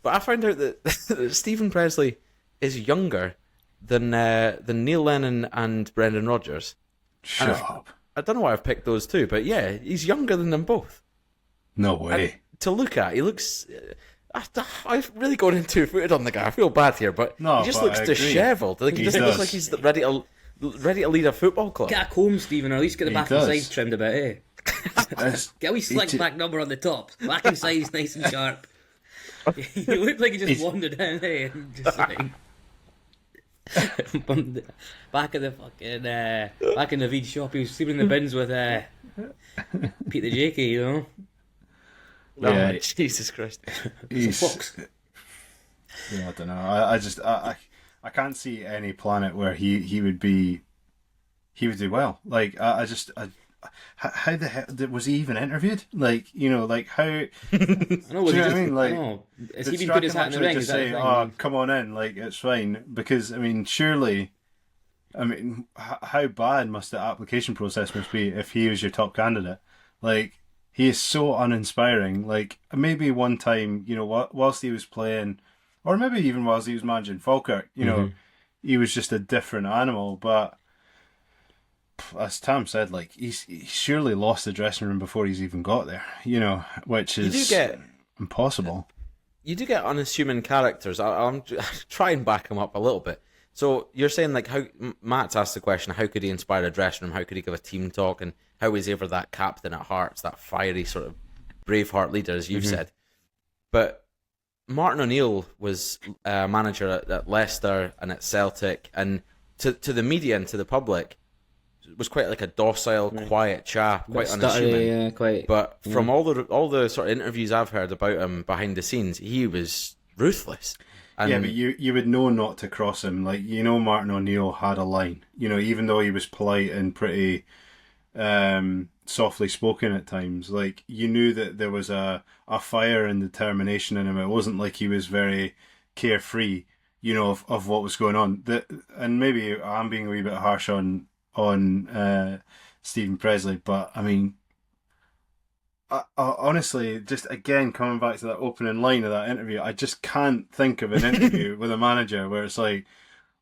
But I found out that Steven Pressley is younger than Neil Lennon and Brendan Rodgers. Shut up. I don't know why I've picked those two, but yeah, he's younger than them both. No way. And to look at, he looks... I've really gone in two-footed on the guy. I feel bad here, but he just looks dishevelled. Like, he just looks like he's ready to lead a football club. Get a comb, Stephen, or at least get the back and sides trimmed a bit, eh? Get a wee slick back number on the top. Back and sides nice and sharp. He looked like he just wandered in, eh? And just like... back in the fucking back in the Veed shop, he was sleeping in the bins with Peter Jakey, you know. Yeah, Jesus Christ. He's fox. Yeah, I don't know. I can't see any planet where he would do well. Like how the hell was he even interviewed? Like, you know, like how? I know what I mean. Like, has he been put his hat in the ring? Just say, "Oh, come on in," like it's fine. Because I mean, surely, how bad must the application process must be if he was your top candidate? Like, he is so uninspiring. Like, maybe one time, you know, whilst he was playing, or maybe even whilst he was managing Falkirk, you know, he was just a different animal. But as Tam said, like, he surely lost the dressing room before he's even got there, you know, which is impossible. You do get unassuming characters. I'll try and back him up a little bit. So you're saying, like, how Matt's asked the question, how could he inspire a dressing room? How could he give a team talk? And how is he ever that captain at Hearts, that fiery sort of Braveheart leader, as you've said? But Martin O'Neill was a manager at Leicester and at Celtic, and to the media and to the public, was quite like a docile, quiet chap, quite unassuming. But from all the sort of interviews I've heard about him behind the scenes, he was ruthless. And yeah, but you would know not to cross him. Like, you know, Martin O'Neill had a line. You know, even though he was polite and pretty softly spoken at times, like, you knew that there was a fire and determination in him. It wasn't like he was very carefree, you know, of what was going on. And maybe I'm being a wee bit harsh on Steven Pressley, but I mean, I honestly, just again coming back to that opening line of that interview, I just can't think of an interview with a manager where it's like,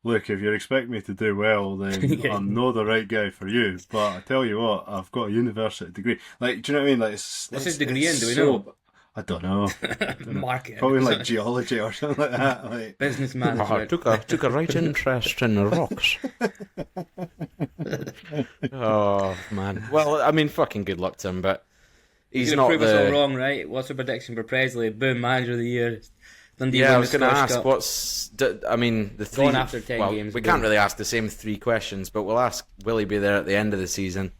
look, if you expect me to do well, then I'm not the right guy for you. But I tell you what, I've got a university degree. Like, do you know what I mean? Like, what's his degree in? Do we know? I don't know. Market. Probably like geology or something like that. Like, business management. Took a right interest in the rocks. Oh man. Well, I mean, fucking good luck to him, but he's not prove us all wrong, right? What's the prediction for Presley? Boom, manager of the year. Dundee Yeah, I win was the going to Scottish ask, Cup. I mean, the three... Gone after 10 games. We can't really ask the same 3 questions, but we'll ask, will he be there at the end of the season?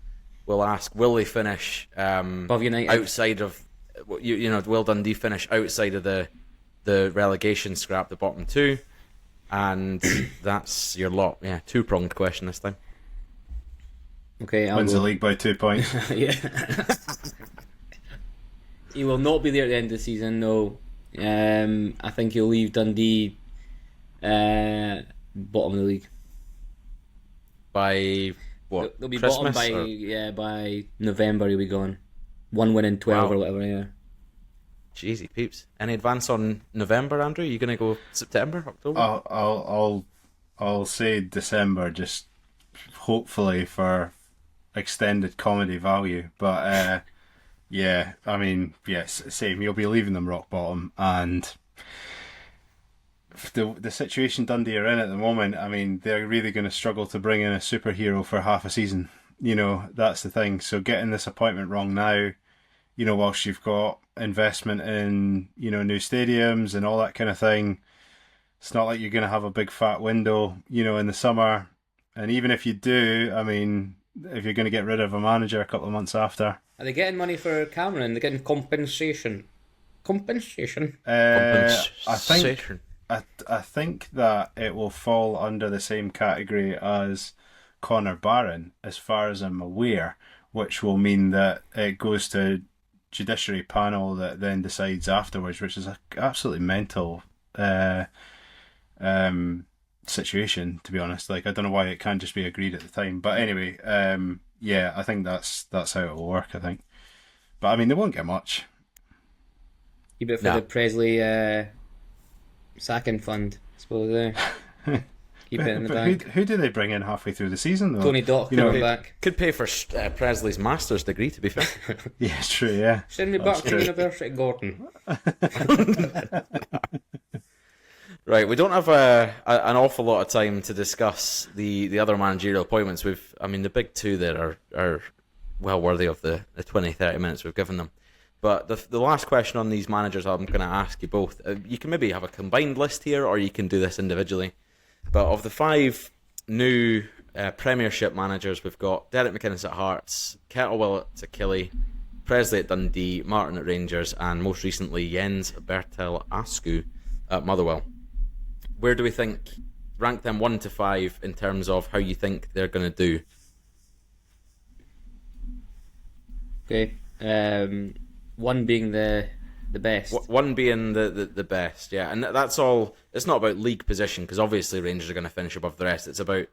We'll ask, will they finish above United? Outside of... will Dundee finish outside of the relegation scrap, the bottom 2? And that's your lot. Yeah, 2-pronged question this time. Okay, Wins the league by 2 points. Yeah. He will not be there at the end of the season, no. I think he'll leave Dundee bottom of the league. By what? They'll be Christmas, bottom by November. He'll be gone. 1 win in 12 Wow. or whatever. Yeah. Jeezy peeps. Any advance on November, Andrew? Are you going to go September, October? I'll say December, just hopefully for extended comedy value. But yeah, I mean, yes, same. You'll be leaving them rock bottom, and the situation Dundee are in at the moment, I mean, they're really going to struggle to bring in a superhero for half a season. That's the thing. So getting this appointment wrong now, whilst you've got investment in, new stadiums and all that kind of thing, it's not like you're going to have a big fat window, in the summer. And even if you do, I mean, if you're going to get rid of a manager a couple of months after. Are they getting money for Cameron? They're getting compensation. Compensation. I think that it will fall under the same category as Connor Barron, as far as I'm aware, which will mean that it goes to judiciary panel that then decides afterwards, which is an absolutely mental situation, to be honest. Like, I don't know why it can't just be agreed at the time. But anyway, yeah, I think that's how it will work, I think. But I mean, they won't get much. You bit for the Pressley sacking fund, I suppose. Keep it in the bank. Who do they bring in halfway through the season, though? Tony Dock coming back. Could pay for Presley's master's degree, to be fair. Yeah, it's true, yeah. Send me back to University, Gordon. Right, we don't have an awful lot of time to discuss the other managerial appointments. The big 2 there are well worthy of the 20, 30 minutes we've given them. But the last question on these managers, I'm going to ask you both. You can maybe have a combined list here, or you can do this individually. But of the 5 new Premiership managers, we've got Derek McInnes at Hearts, Kettlewell at Killie, Pressley at Dundee, Martin at Rangers, and most recently Jens Bertel Askew at Motherwell. Where do we think, rank them 1 to 5 in terms of how you think they're going to do? Okay. 1 being the best. 1 being the best, yeah. And that's all. It's not about league position, because obviously Rangers are going to finish above the rest. It's about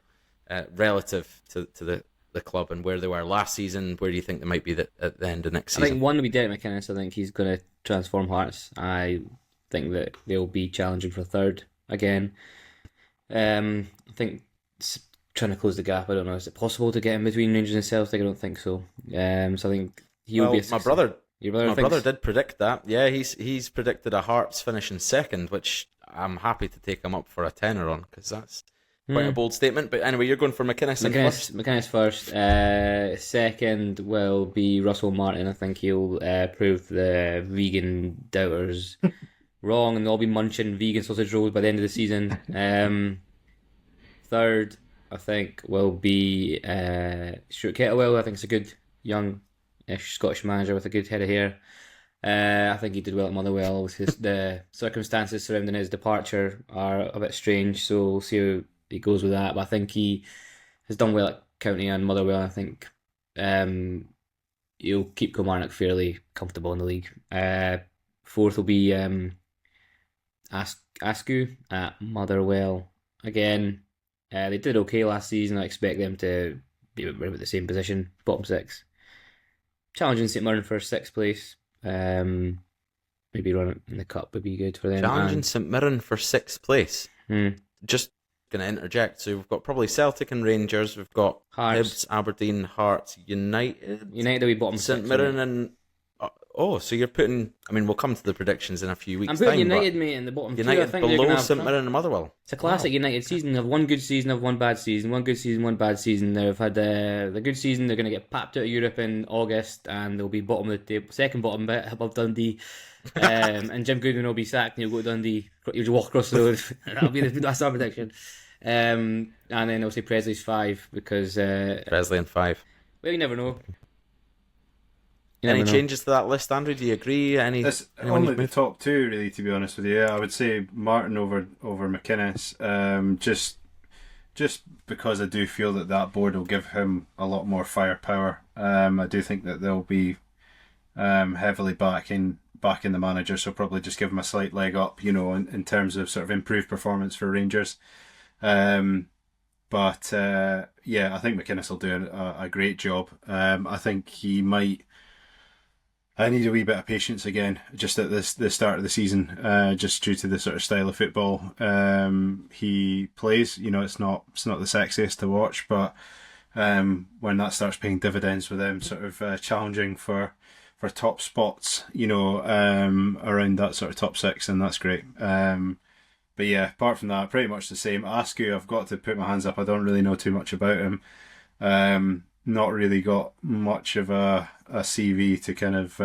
relative to the club and where they were last season. Where do you think they might be at the end of next season? I think 1 will be Derek McInnes. I think he's going to transform Hearts. I think that they'll be challenging for 3rd again. I think trying to close the gap. I don't know. Is it possible to get in between Rangers and Celtic? I don't think so. So I think he'll be. My brother thinks... did predict that. Yeah, he's predicted a Hearts finishing 2nd, which I'm happy to take him up for a tenner on, because that's quite a bold statement. But anyway, you're going for McInnes first. McInnes first. 2nd will be Russell Martin. I think he'll prove the vegan doubters wrong, and they'll be munching vegan sausage rolls by the end of the season. 3rd, I think, will be Stuart Kettlewell. I think it's a good young-ish Scottish manager with a good head of hair. I think he did well at Motherwell. The circumstances surrounding his departure are a bit strange, so we'll see how he goes with that. But I think he has done well at County and Motherwell. I think he'll keep Kilmarnock fairly comfortable in the league. 4th will be Askew at Motherwell. Again, they did okay last season. I expect them to be about the same position, bottom 6. Challenging St Mirren for 6th place. Maybe run it in the cup would be good for them. Challenging St Mirren for 6th place. Just going to interject. So we've got probably Celtic and Rangers. We've got Hearts. Hibs, Aberdeen, Hearts, United. United will be bottom St 6. Mirren and Oh, so you're putting... I mean, we'll come to the predictions in a few weeks' I'm putting time, United, mate, in the bottom United 2. I think they're below gonna St have... Mirren and Motherwell. It's a classic United season. They have one good season, have one bad season, one good season, one bad season. They've had the good season. They're going to get papped out of Europe in August, and they'll be bottom of the table, second bottom bit above Dundee. And Jim Goodwin will be sacked, and he'll go to Dundee. You'll walk across the road. That's our prediction. And then I'll say Presley's 5 because Presley and 5. well, you never know. Any changes to that list, Andrew? Do you agree? It's only the top 2, really, to be honest with you. I would say Martin over McInnes, just because I do feel that board will give him a lot more firepower. I do think that they'll be heavily backing the manager, so probably just give him a slight leg up, in terms of sort of improved performance for Rangers. But I think McInnes will do a great job. I think he might... I need a wee bit of patience again, just at the start of the season, just due to the sort of style of football he plays. It's not the sexiest to watch, but when that starts paying dividends with them sort of challenging for top spots, around that sort of top 6, and that's great. But yeah, apart from that, pretty much the same. Askew, I've got to put my hands up. I don't really know too much about him. Not really got much of a CV to kind of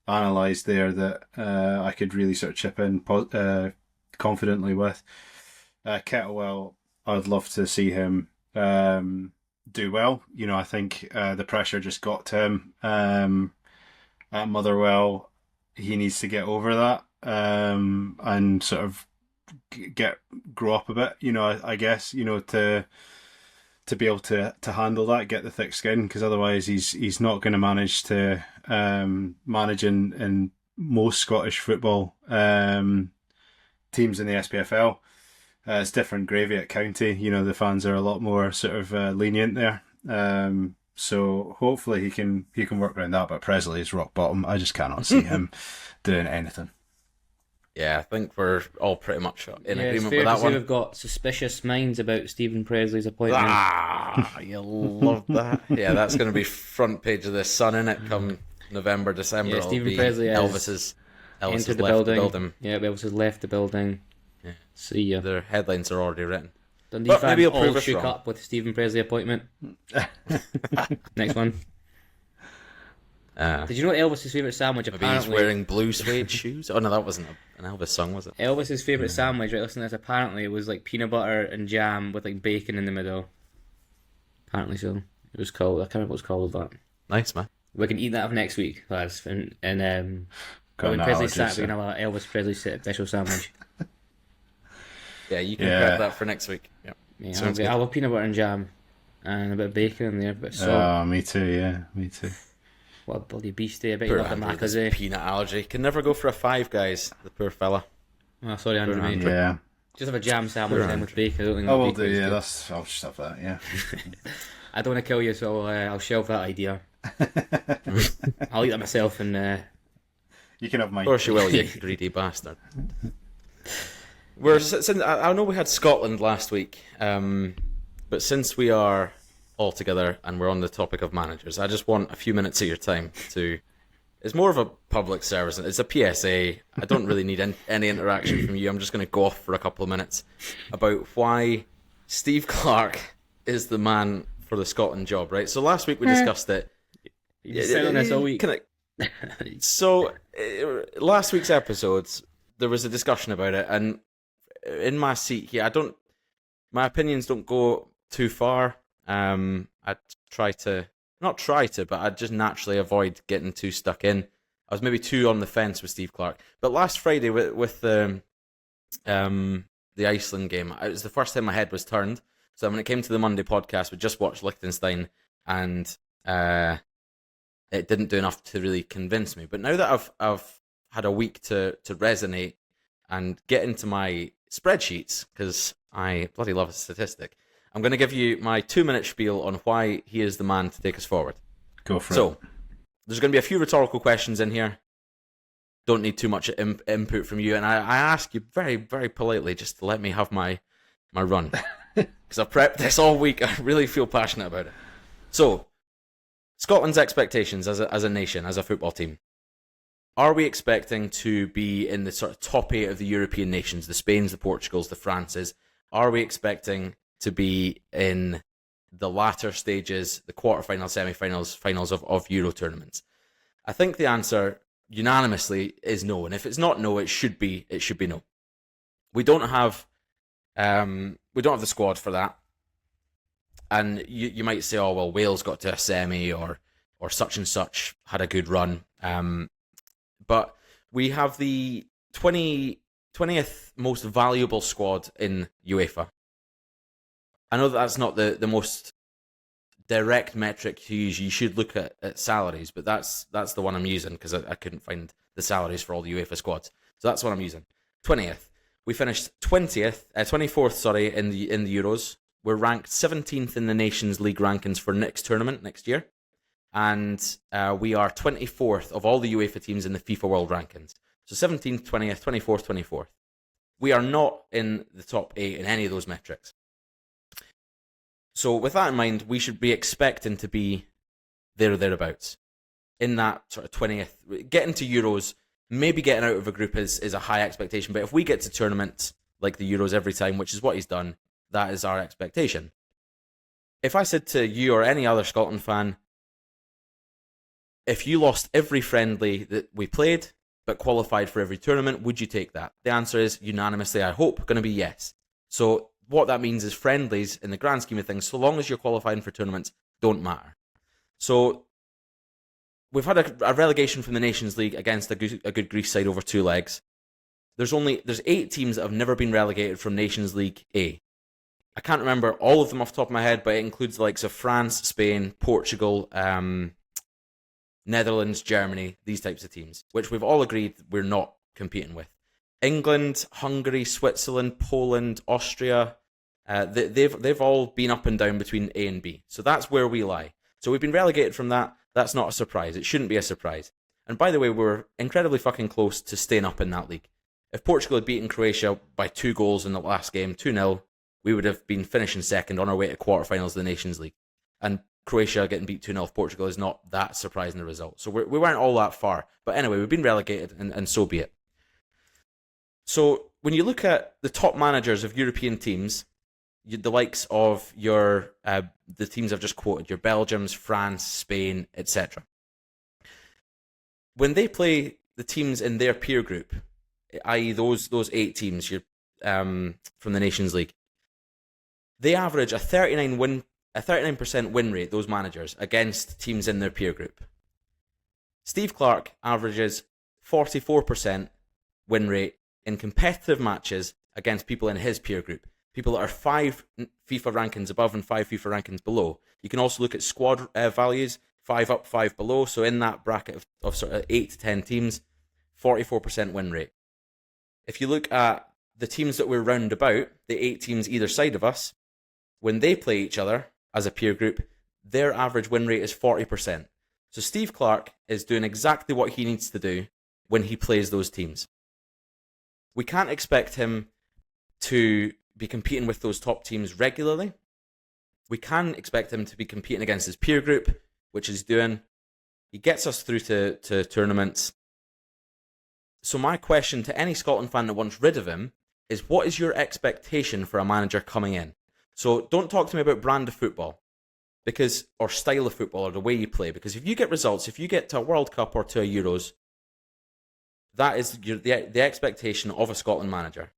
analyse there that I could really sort of chip in confidently with. Kettlewell, I'd love to see him do well. I think the pressure just got to him at Motherwell. He needs to get over that and sort of grow up a bit. I guess to be able to handle that, get the thick skin, because otherwise he's not going to manage to manage in most Scottish football teams in the SPFL. It's different gravy at county. The fans are a lot more sort of lenient there. So hopefully he can work around that. But Presley is rock bottom. I just cannot see him doing anything. Yeah, I think we're all pretty much in agreement it's fair with that to say one. we've got suspicious minds about Steven Pressley's appointment. You love that. Yeah, that's going to be front page of the Sun, innit? Come November, December. Yeah, Steven Pressley Elvis has entered left the the building. Yeah, Elvis has left the building. Yeah. See ya. Their headlines are already written. Dundee But fans maybe he'll all prove us shook wrong. up with the Steven Pressley appointment. Next one. Did you know Elvis's favourite sandwich? Maybe Apparently, he's wearing blue suede shoes. Oh no, that wasn't an Elvis song, was it? Elvis's favourite sandwich, right? Listen to this. Apparently, it was like peanut butter and jam with like bacon in the middle. Apparently, so it was called. I can't remember what it was called. That Nice, man. we can eat that up next week, lads. And Got when an Presley's allergy, sat, we can have an Elvis Presley special sandwich. Yeah, you can Yeah. prep that for next week. Yeah. Yeah, Sounds I'll good. have peanut butter and jam, and a bit of bacon in there, a bit of salt. Oh, me too. Yeah, me too. What a bloody beastie! I bet you Poor love the Andrew, this Macas, eh? peanut allergy. Can never go for a 5, guys. The poor fella. Oh, sorry, Andrew, mate. Yeah, Just have a jam sandwich Poor then with bacon. I don't think I will bacon do. is Yeah, good. I'll just have that. Yeah. I don't want to kill you, so I'll shelve that idea. I'll eat that myself, and You can have mine. Of course you will, you greedy bastard. I know we had Scotland last week, but since we are all together and we're on the topic of managers, I just want a few minutes of your time to... It's more of a public service. It's a PSA. I don't really need any interaction from you. I'm just going to go off for a couple of minutes about why Steve Clarke is the man for the Scotland job, right? So last week we discussed it. you've been saying this all week. So last week's episodes, there was a discussion about it, and in my seat here, my opinions don't go too far. I but I'd just naturally avoid getting too stuck in. I was maybe too on the fence with Steve Clarke. But last Friday with the Iceland game, it was the first time my head was turned. So when it came to the Monday podcast, we just watched Liechtenstein, and it didn't do enough to really convince me. But now that I've had a week to resonate and get into my spreadsheets, because I bloody love a statistic, I'm going to give you my 2-minute spiel on why he is the man to take us forward. Go for it. So, there's going to be a few rhetorical questions in here. Don't need too much input from you, and I ask you very, very politely just to let me have my run. Because I've prepped this all week. I really feel passionate about it. So, Scotland's expectations as a nation, as a football team. Are we expecting to be in the sort of top 8 of the European nations, the Spains, the Portugals, the Frances? Are we expecting to be in the latter stages, the quarterfinals, semi-finals, finals of Euro tournaments? I think the answer unanimously is no, and if it's not no, it should be no. We don't have the squad for that, and you might say, oh well, Wales got to a semi, or such and such had a good run. But we have the 20th most valuable squad in UEFA. I know that's not the most direct metric to use. You should look at salaries, but that's the one I'm using because I couldn't find the salaries for all the UEFA squads. So that's what I'm using. 20th. We finished 24th, sorry, in the Euros. We're ranked 17th in the Nations League rankings for next tournament next year. And we are 24th of all the UEFA teams in the FIFA World Rankings. So 17th, 20th, 24th, 24th. We are not in the top 8 in any of those metrics. So with that in mind, we should be expecting to be there or thereabouts. In that sort of 20th, getting to Euros, maybe getting out of a group is a high expectation. But if we get to tournaments like the Euros every time, which is what he's done, that is our expectation. If I said to you or any other Scotland fan, if you lost every friendly that we played, but qualified for every tournament, would you take that? The answer is unanimously, I hope, going to be yes. So what that means is friendlies, in the grand scheme of things, so long as you're qualifying for tournaments, don't matter. So we've had a relegation from the Nations League against a good Greece side over 2 legs. There's 8 teams that have never been relegated from Nations League A. I can't remember all of them off the top of my head, but it includes the likes of France, Spain, Portugal, Netherlands, Germany, these types of teams, which we've all agreed we're not competing with. England, Hungary, Switzerland, Poland, Austria, they've all been up and down between A and B. So that's where we lie. So we've been relegated from that. That's not a surprise. It shouldn't be a surprise. And by the way, we're incredibly fucking close to staying up in that league. If Portugal had beaten Croatia by 2 goals in the last game, 2-0, we would have been finishing second on our way to quarterfinals of the Nations League. And Croatia getting beat 2-0 Portugal is not that surprising a result. So we weren't all that far. But anyway, we've been relegated, and so be it. So when you look at the top managers of European teams, the likes of your the teams I've just quoted, your Belgiums, France, Spain, etc. When they play the teams in their peer group, i.e. those 8 teams from the Nations League, they average a 39% win rate, those managers, against teams in their peer group. Steve Clarke averages 44% win rate in competitive matches against people in his peer group. People that are 5 FIFA rankings above and 5 FIFA rankings below. You can also look at squad values, 5 up, 5 below. So in that bracket of sort of 8 to 10 teams, 44% win rate. If you look at the teams that we're round about, the 8 teams either side of us, when they play each other as a peer group, their average win rate is 40%. So Steve Clarke is doing exactly what he needs to do when he plays those teams. We can't expect him to be competing with those top teams regularly. We can expect him to be competing against his peer group, which he's doing. He gets us through to tournaments. So my question to any Scotland fan that wants rid of him is, what is your expectation for a manager coming in? So don't talk to me about brand of football, or style of football, or the way you play, because if you get results, if you get to a World Cup or to a Euros, that is the expectation of a Scotland manager.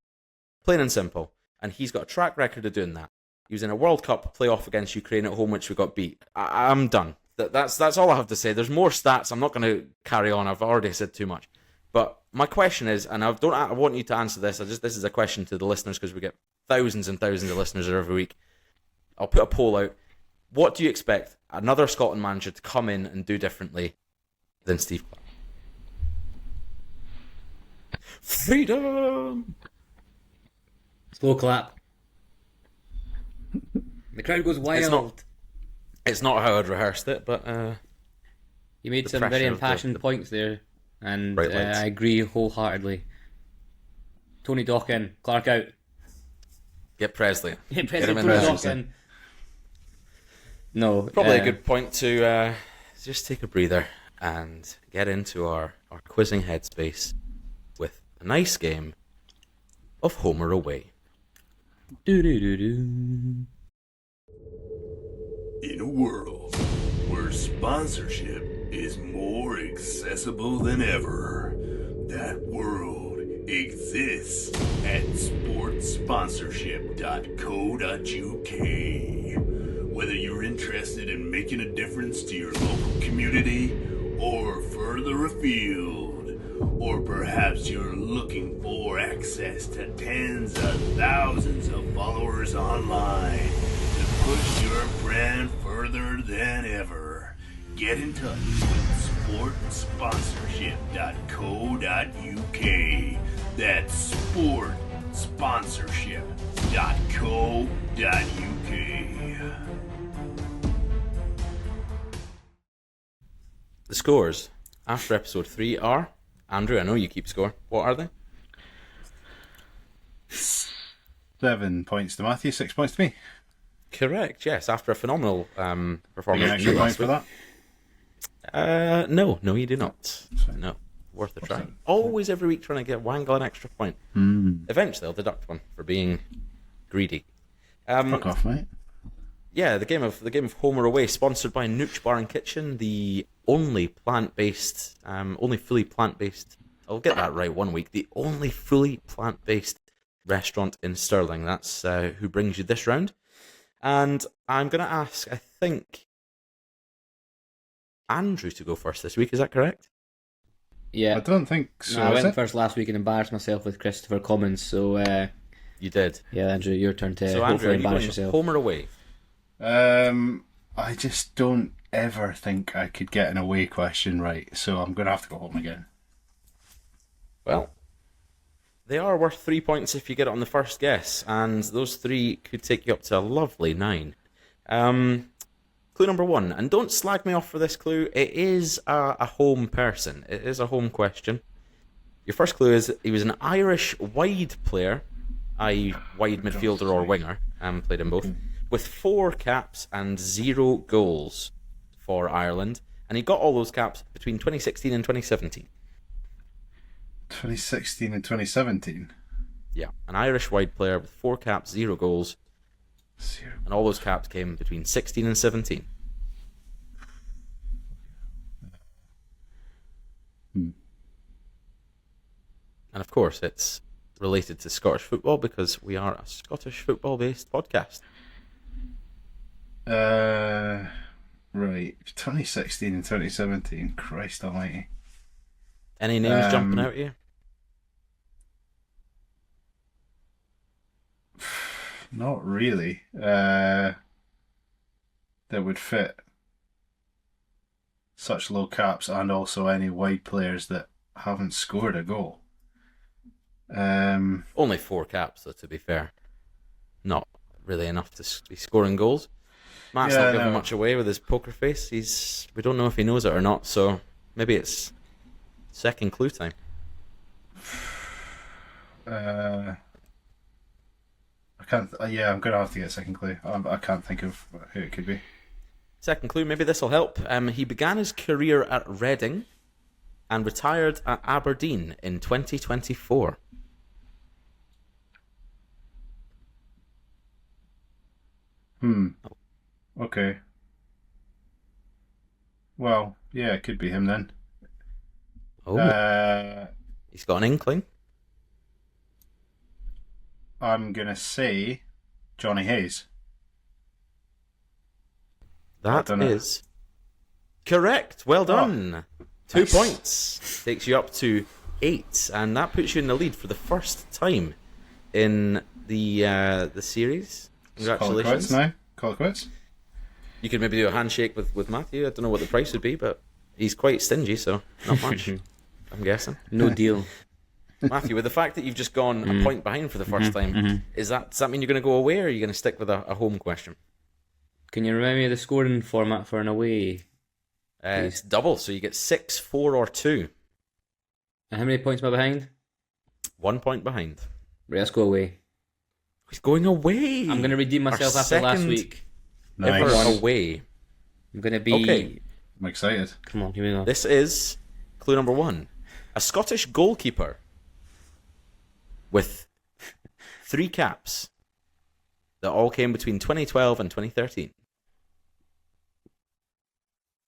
Plain and simple. And he's got a track record of doing that. He was in a World Cup playoff against Ukraine at home, which we got beat. I'm done. That's all I have to say. There's more stats. I'm not going to carry on. I've already said too much. But my question is, and I want you to answer this. This is a question to the listeners, because we get thousands and thousands of listeners every week. I'll put a poll out. What do you expect another Scotland manager to come in and do differently than Steve Clarke? Freedom! Slow clap. The crowd goes wild. It's not how I'd rehearsed it, but you made some very impassioned points there, and I agree wholeheartedly. Tony Dock in, Clarke out. Get Pressley. Get Tony Dock in. No, probably a good point to just take a breather. and get into our quizzing headspace with a nice game of Homer Away. Do-do-do-do. In a world where sponsorship is more accessible than ever, that world exists at sportsponsorship.co.uk. Whether you're interested in making a difference to your local community or further afield, or perhaps you're looking for access to tens of thousands of followers online to push your brand further than ever, get in touch with sportsponsorship.co.uk. That's sportsponsorship.co.uk. The scores after episode 3 are, Andrew, I know you keep score. What are they? 7 points to Matthew, 6 points to me. Correct, yes. After a phenomenal performance. Any extra points for that? No, you do not. No, worth a try. Always every week trying to get wangle an extra point. Eventually I'll deduct one for being greedy. Fuck off, mate. Yeah, the game of Homer Away, sponsored by Nooch Bar and Kitchen, the only plant-based, only fully plant-based. I'll get that right one week. The only fully plant-based restaurant in Stirling. That's who brings you this round. And I'm going to ask, I think, Andrew to go first this week. Is that correct? Yeah. I don't think so. No, I is went it? first last week and embarrassed myself with Christopher Commons. So You did. yeah, Andrew, your turn to So Andrew, hopefully are you embarrass going yourself. Homer Away? I just don't ever think I could get an away question right, so I'm going to have to go home again. Well, they are worth 3 points if you get it on the first guess, and those 3 could take you up to a lovely 9. Clue number 1, and don't slag me off for this clue, it is a home person. It is a home question. Your first clue is he was an Irish wide player, i.e. wide midfielder or winger, played in both, with 4 caps and 0 goals for Ireland, and he got all those caps between 2016 and 2017. 2016 and 2017? Yeah, an Irish wide player with 4 caps, 0 goals, 0. and all those caps came between 16 and 17. And of course, it's related to Scottish football because we are a Scottish football-based podcast. Right. 2016 and 2017. Christ almighty. Any names jumping out at you? Not really. That would fit such low caps and also any wide players that haven't scored a goal. Only 4 caps, though, to be fair. Not really enough to be scoring goals. Matt's not giving much away with his poker face. We don't know if he knows it or not, so maybe it's second clue time. I can't. I'm gonna have to get a second clue. I can't think of who it could be. Second clue, maybe this will help. He began his career at Reading and retired at Aberdeen in 2024. Okay. Well, yeah, it could be him then. Oh, he's got an inkling. I'm gonna say Johnny Hayes. That dunno. is correct. Well done. 2 points. Takes you up to 8, and that puts you in the lead for the first time in the series. Congratulations. Call it quits. You could maybe do a handshake with Matthew. I don't know what the price would be, but he's quite stingy, so not much. I'm guessing. No deal. Matthew, with the fact that you've just gone a point behind for the first time, does that mean you're going to go away, or are you going to stick with a home question? Can you remind me of the scoring format for an away? It's double, so you get 6, 4, or 2. And how many points am I behind? 1 point behind. Right, let's go away. He's going away. I'm going to redeem myself Our after last second week. Ever Nice. away. I'm going to be Okay. I'm excited. Come on, here we go. This is clue number 1. A Scottish goalkeeper with 3 caps that all came between 2012 and 2013.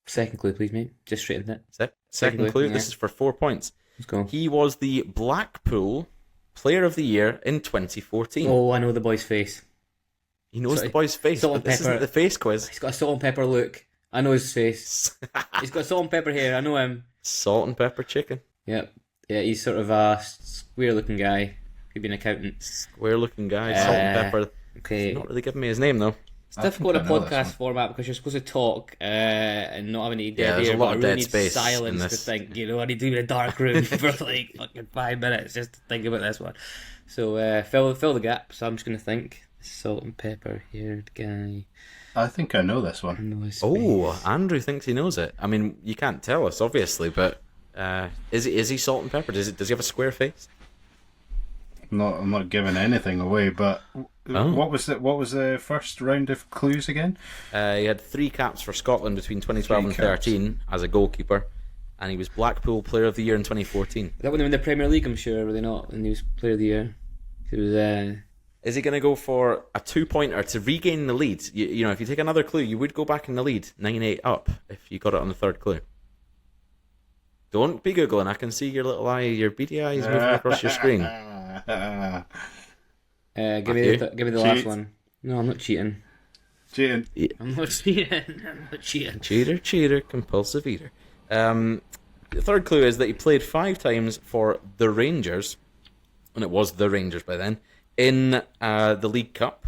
Second clue, please, mate. Just straight in it. Second clue. Yeah. This is for 4 points. Let's go. He was the Blackpool Player of the Year in 2014. Oh, I know the boy's face. He knows the boy's face, salt but and this pepper. isn't the face quiz. He's got a salt and pepper look. I know his face. He's got salt and pepper hair. I know him. Salt and pepper chicken. Yep. Yeah, he's sort of a square-looking guy. Could be an accountant. Square-looking guy. Salt and pepper. Okay. He's not really giving me his name though. It's difficult in a I know this podcast one. format because you're supposed to talk and not have any dead there's air. a lot but of I really dead need space in silence to this. think. You know, I need to be in a dark room for like fucking 5 minutes just to think about this one. So fill the gap. So I'm just gonna think. Salt and pepper haired guy. I think I know this I one. know his Oh, face. Andrew thinks he knows it. I mean, you can't tell us, obviously, but is he salt and pepper? Does he have a square face? I'm not giving anything away, but Oh. what was the first round of clues again? He had 3 caps for Scotland between 2012 and 3 caps. 13 as a goalkeeper, and he was Blackpool Player of the Year in 2014. Is that when they were in the Premier League? I'm sure. Were they not? And he was Player of the Year. He was. Is he going to go for a 2-pointer to regain the lead? You know, if you take another clue, you would go back in the lead, 9-8 up, if you got it on the 3rd clue. Don't be Googling. I can see your little eye, your beady eyes moving across your screen. Give me the last Cheat. one. No, I'm not cheating. Cheating. I'm not cheating. I'm not cheating. Cheater, compulsive eater. The 3rd clue is that he played 5 times for the Rangers, and it was the Rangers by then, in the League Cup,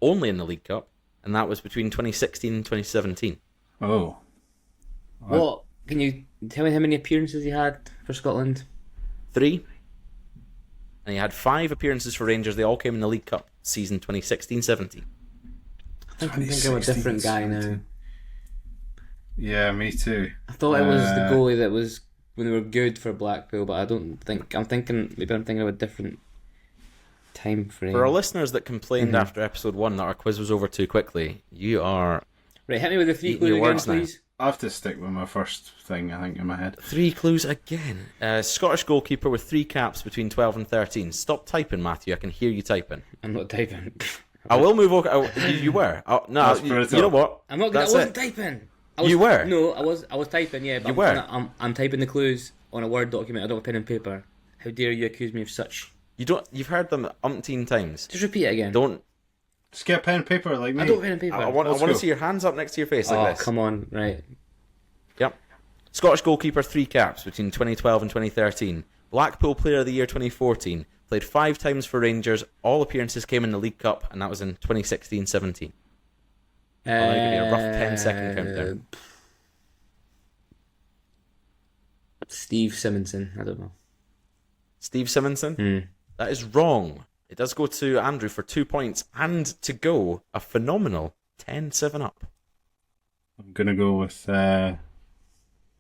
only in the League Cup, and that was between 2016 and 2017. Oh. What? Can you tell me how many appearances he had for Scotland? 3. And he had 5 appearances for Rangers. They all came in the League Cup season 2016-17. I think I'm thinking of a different guy now. Yeah, me too. I thought it was the goalie that was when they were good for Blackpool, but I don't think. I'm thinking of a different time frame. For our listeners that complained after episode 1 that our quiz was over too quickly, you are Right, hit me with the 3 Eating clues your again, words now. please. I have to stick with my first thing, I think, in my head. 3 clues again. Scottish goalkeeper with 3 caps between 12 and 13. Stop typing, Matthew. I can hear you typing. I'm not typing. I will move over. You were. No, That's you brutal. know what? I'm not. That's I wasn't it. typing. You were? No, I was typing. Yeah, but You were? I'm typing the clues on a Word document. I don't have pen and paper. How dare you accuse me of such? You don't. You've heard them umpteen times. Just repeat it again. Don't. Just get a pen and paper like me. I don't have pen and paper. I want Let's to go. see your hands up next to your face Oh, like this. come on. Right. Yep. Scottish goalkeeper, 3 caps between 2012 and 2013. Blackpool Player of the Year 2014. Played 5 times for Rangers. All appearances came in the League Cup, and that was in 2016-17. I'm going to give you a rough 10-second countdown. Steve Simonson. I don't know. Steve Simonson? That is wrong. It does go to Andrew for 2 points, and to go a phenomenal 10-7 up. I'm going to go with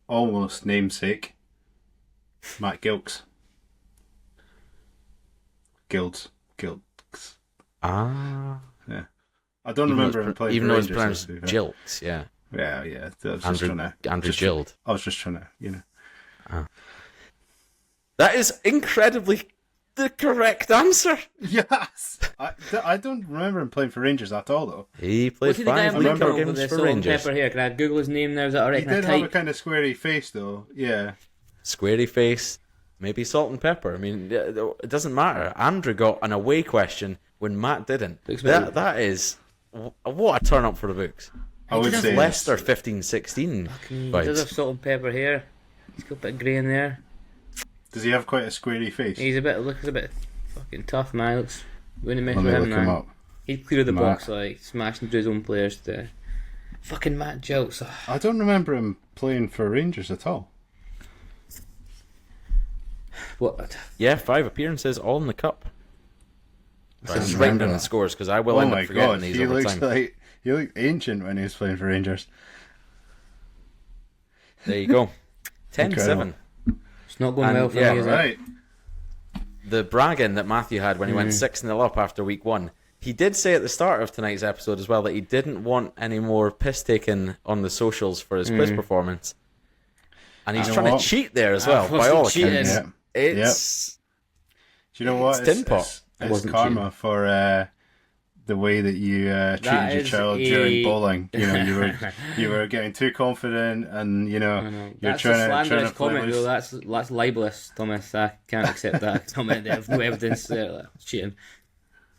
almost namesake, Matt Gilks. Gilds. Ah. Yeah. I don't remember him playing even for though it's Rangers. pronounced Jilks, yeah. Yeah. I was just Andrew trying to... Gild. I was just trying to, That is incredibly the correct answer. Yes! I don't remember him playing for Rangers at all, though. He played What's he the guy 5 I'm League thinking Cup of with games the for salt and Rangers. pepper here? Can I Google his name now? Is that alright? He Can I did have a type? kind of squarey face, though. Yeah. Squarey face, maybe salt and pepper. I mean, it doesn't matter. Andrew got an away question when Matt didn't. Looks like- That is... What a turn up for the books. I would say Leicester 15-16 He does have vibes. salt and pepper here. He's got a bit of grey in there. Does he have quite a squarey face? He's looks a bit fucking tough, man. Looks wouldn't mess Let with me him look him now. up. He'd clear the Matt. box like smashing through his own players to fucking Matt Jilts. I don't remember him playing for Rangers at all. What? Yeah, 5 appearances, all in the cup. Right, don't just writing down remember the that. scores because I will Oh end my up forgetting god, these he over looks time. like he looked ancient when he was playing for Rangers. There you go. 10-7. It's not going And, well for yeah, me, is it? Right. The bragging that Matthew had when he went 6-0 up after week 1, He did say at the start of tonight's episode as well that he didn't want any more piss taken on the socials for his quiz performance. And he's trying to cheat there as well, by all accounts. Yeah. It's... Do you know what? It's tin pot. It's karma cheating. For the way that you treated your child during bowling. You know, you were getting too confident, and you know, you're that's trying a slanderous to comment. Though that's libelous, Thomas. I can't accept that comment. There's no evidence there. That's cheating.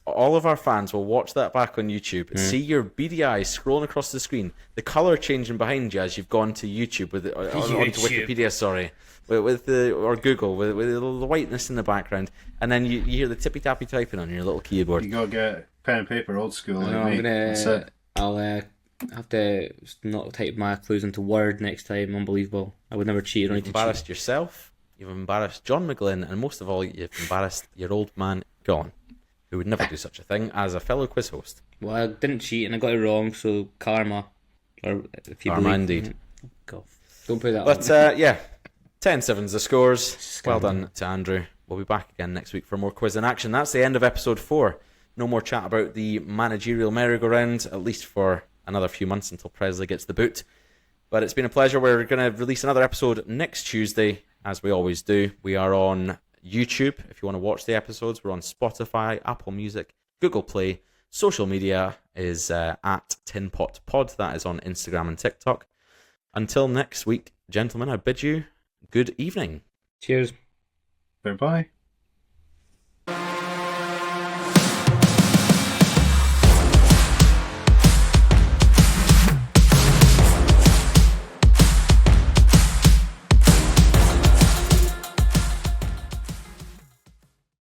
All of our fans will watch that back on YouTube, see your beady eyes scrolling across the screen, the colour changing behind you as you've gone to YouTube, onto Wikipedia, sorry, or Google, with the whiteness in the background, and then you hear the tippy-tappy typing on your little keyboard. You got to get pen and paper, old school. I'll have to not type my clues into Word next time. Unbelievable. I would never cheat. You've embarrassed yourself, you've embarrassed John McGlynn, and most of all, you've embarrassed your old man, John, who would never do such a thing as a fellow quiz host. Well, I didn't cheat and I got it wrong, so karma. Or if you karma indeed. God. Don't put that But, 10-7's the scores. Well done to Andrew. We'll be back again next week for more quiz in action. That's the end of episode 4. No more chat about the managerial merry-go-round, at least for another few months until Presley gets the boot. But it's been a pleasure. We're going to release another episode next Tuesday, as we always do. We are on YouTube, if you want to watch the episodes. We're on Spotify, Apple Music, Google Play. Social media is at TinPotPod. That is on Instagram and TikTok. Until next week, gentlemen, I bid you good evening. Cheers. Bye-bye.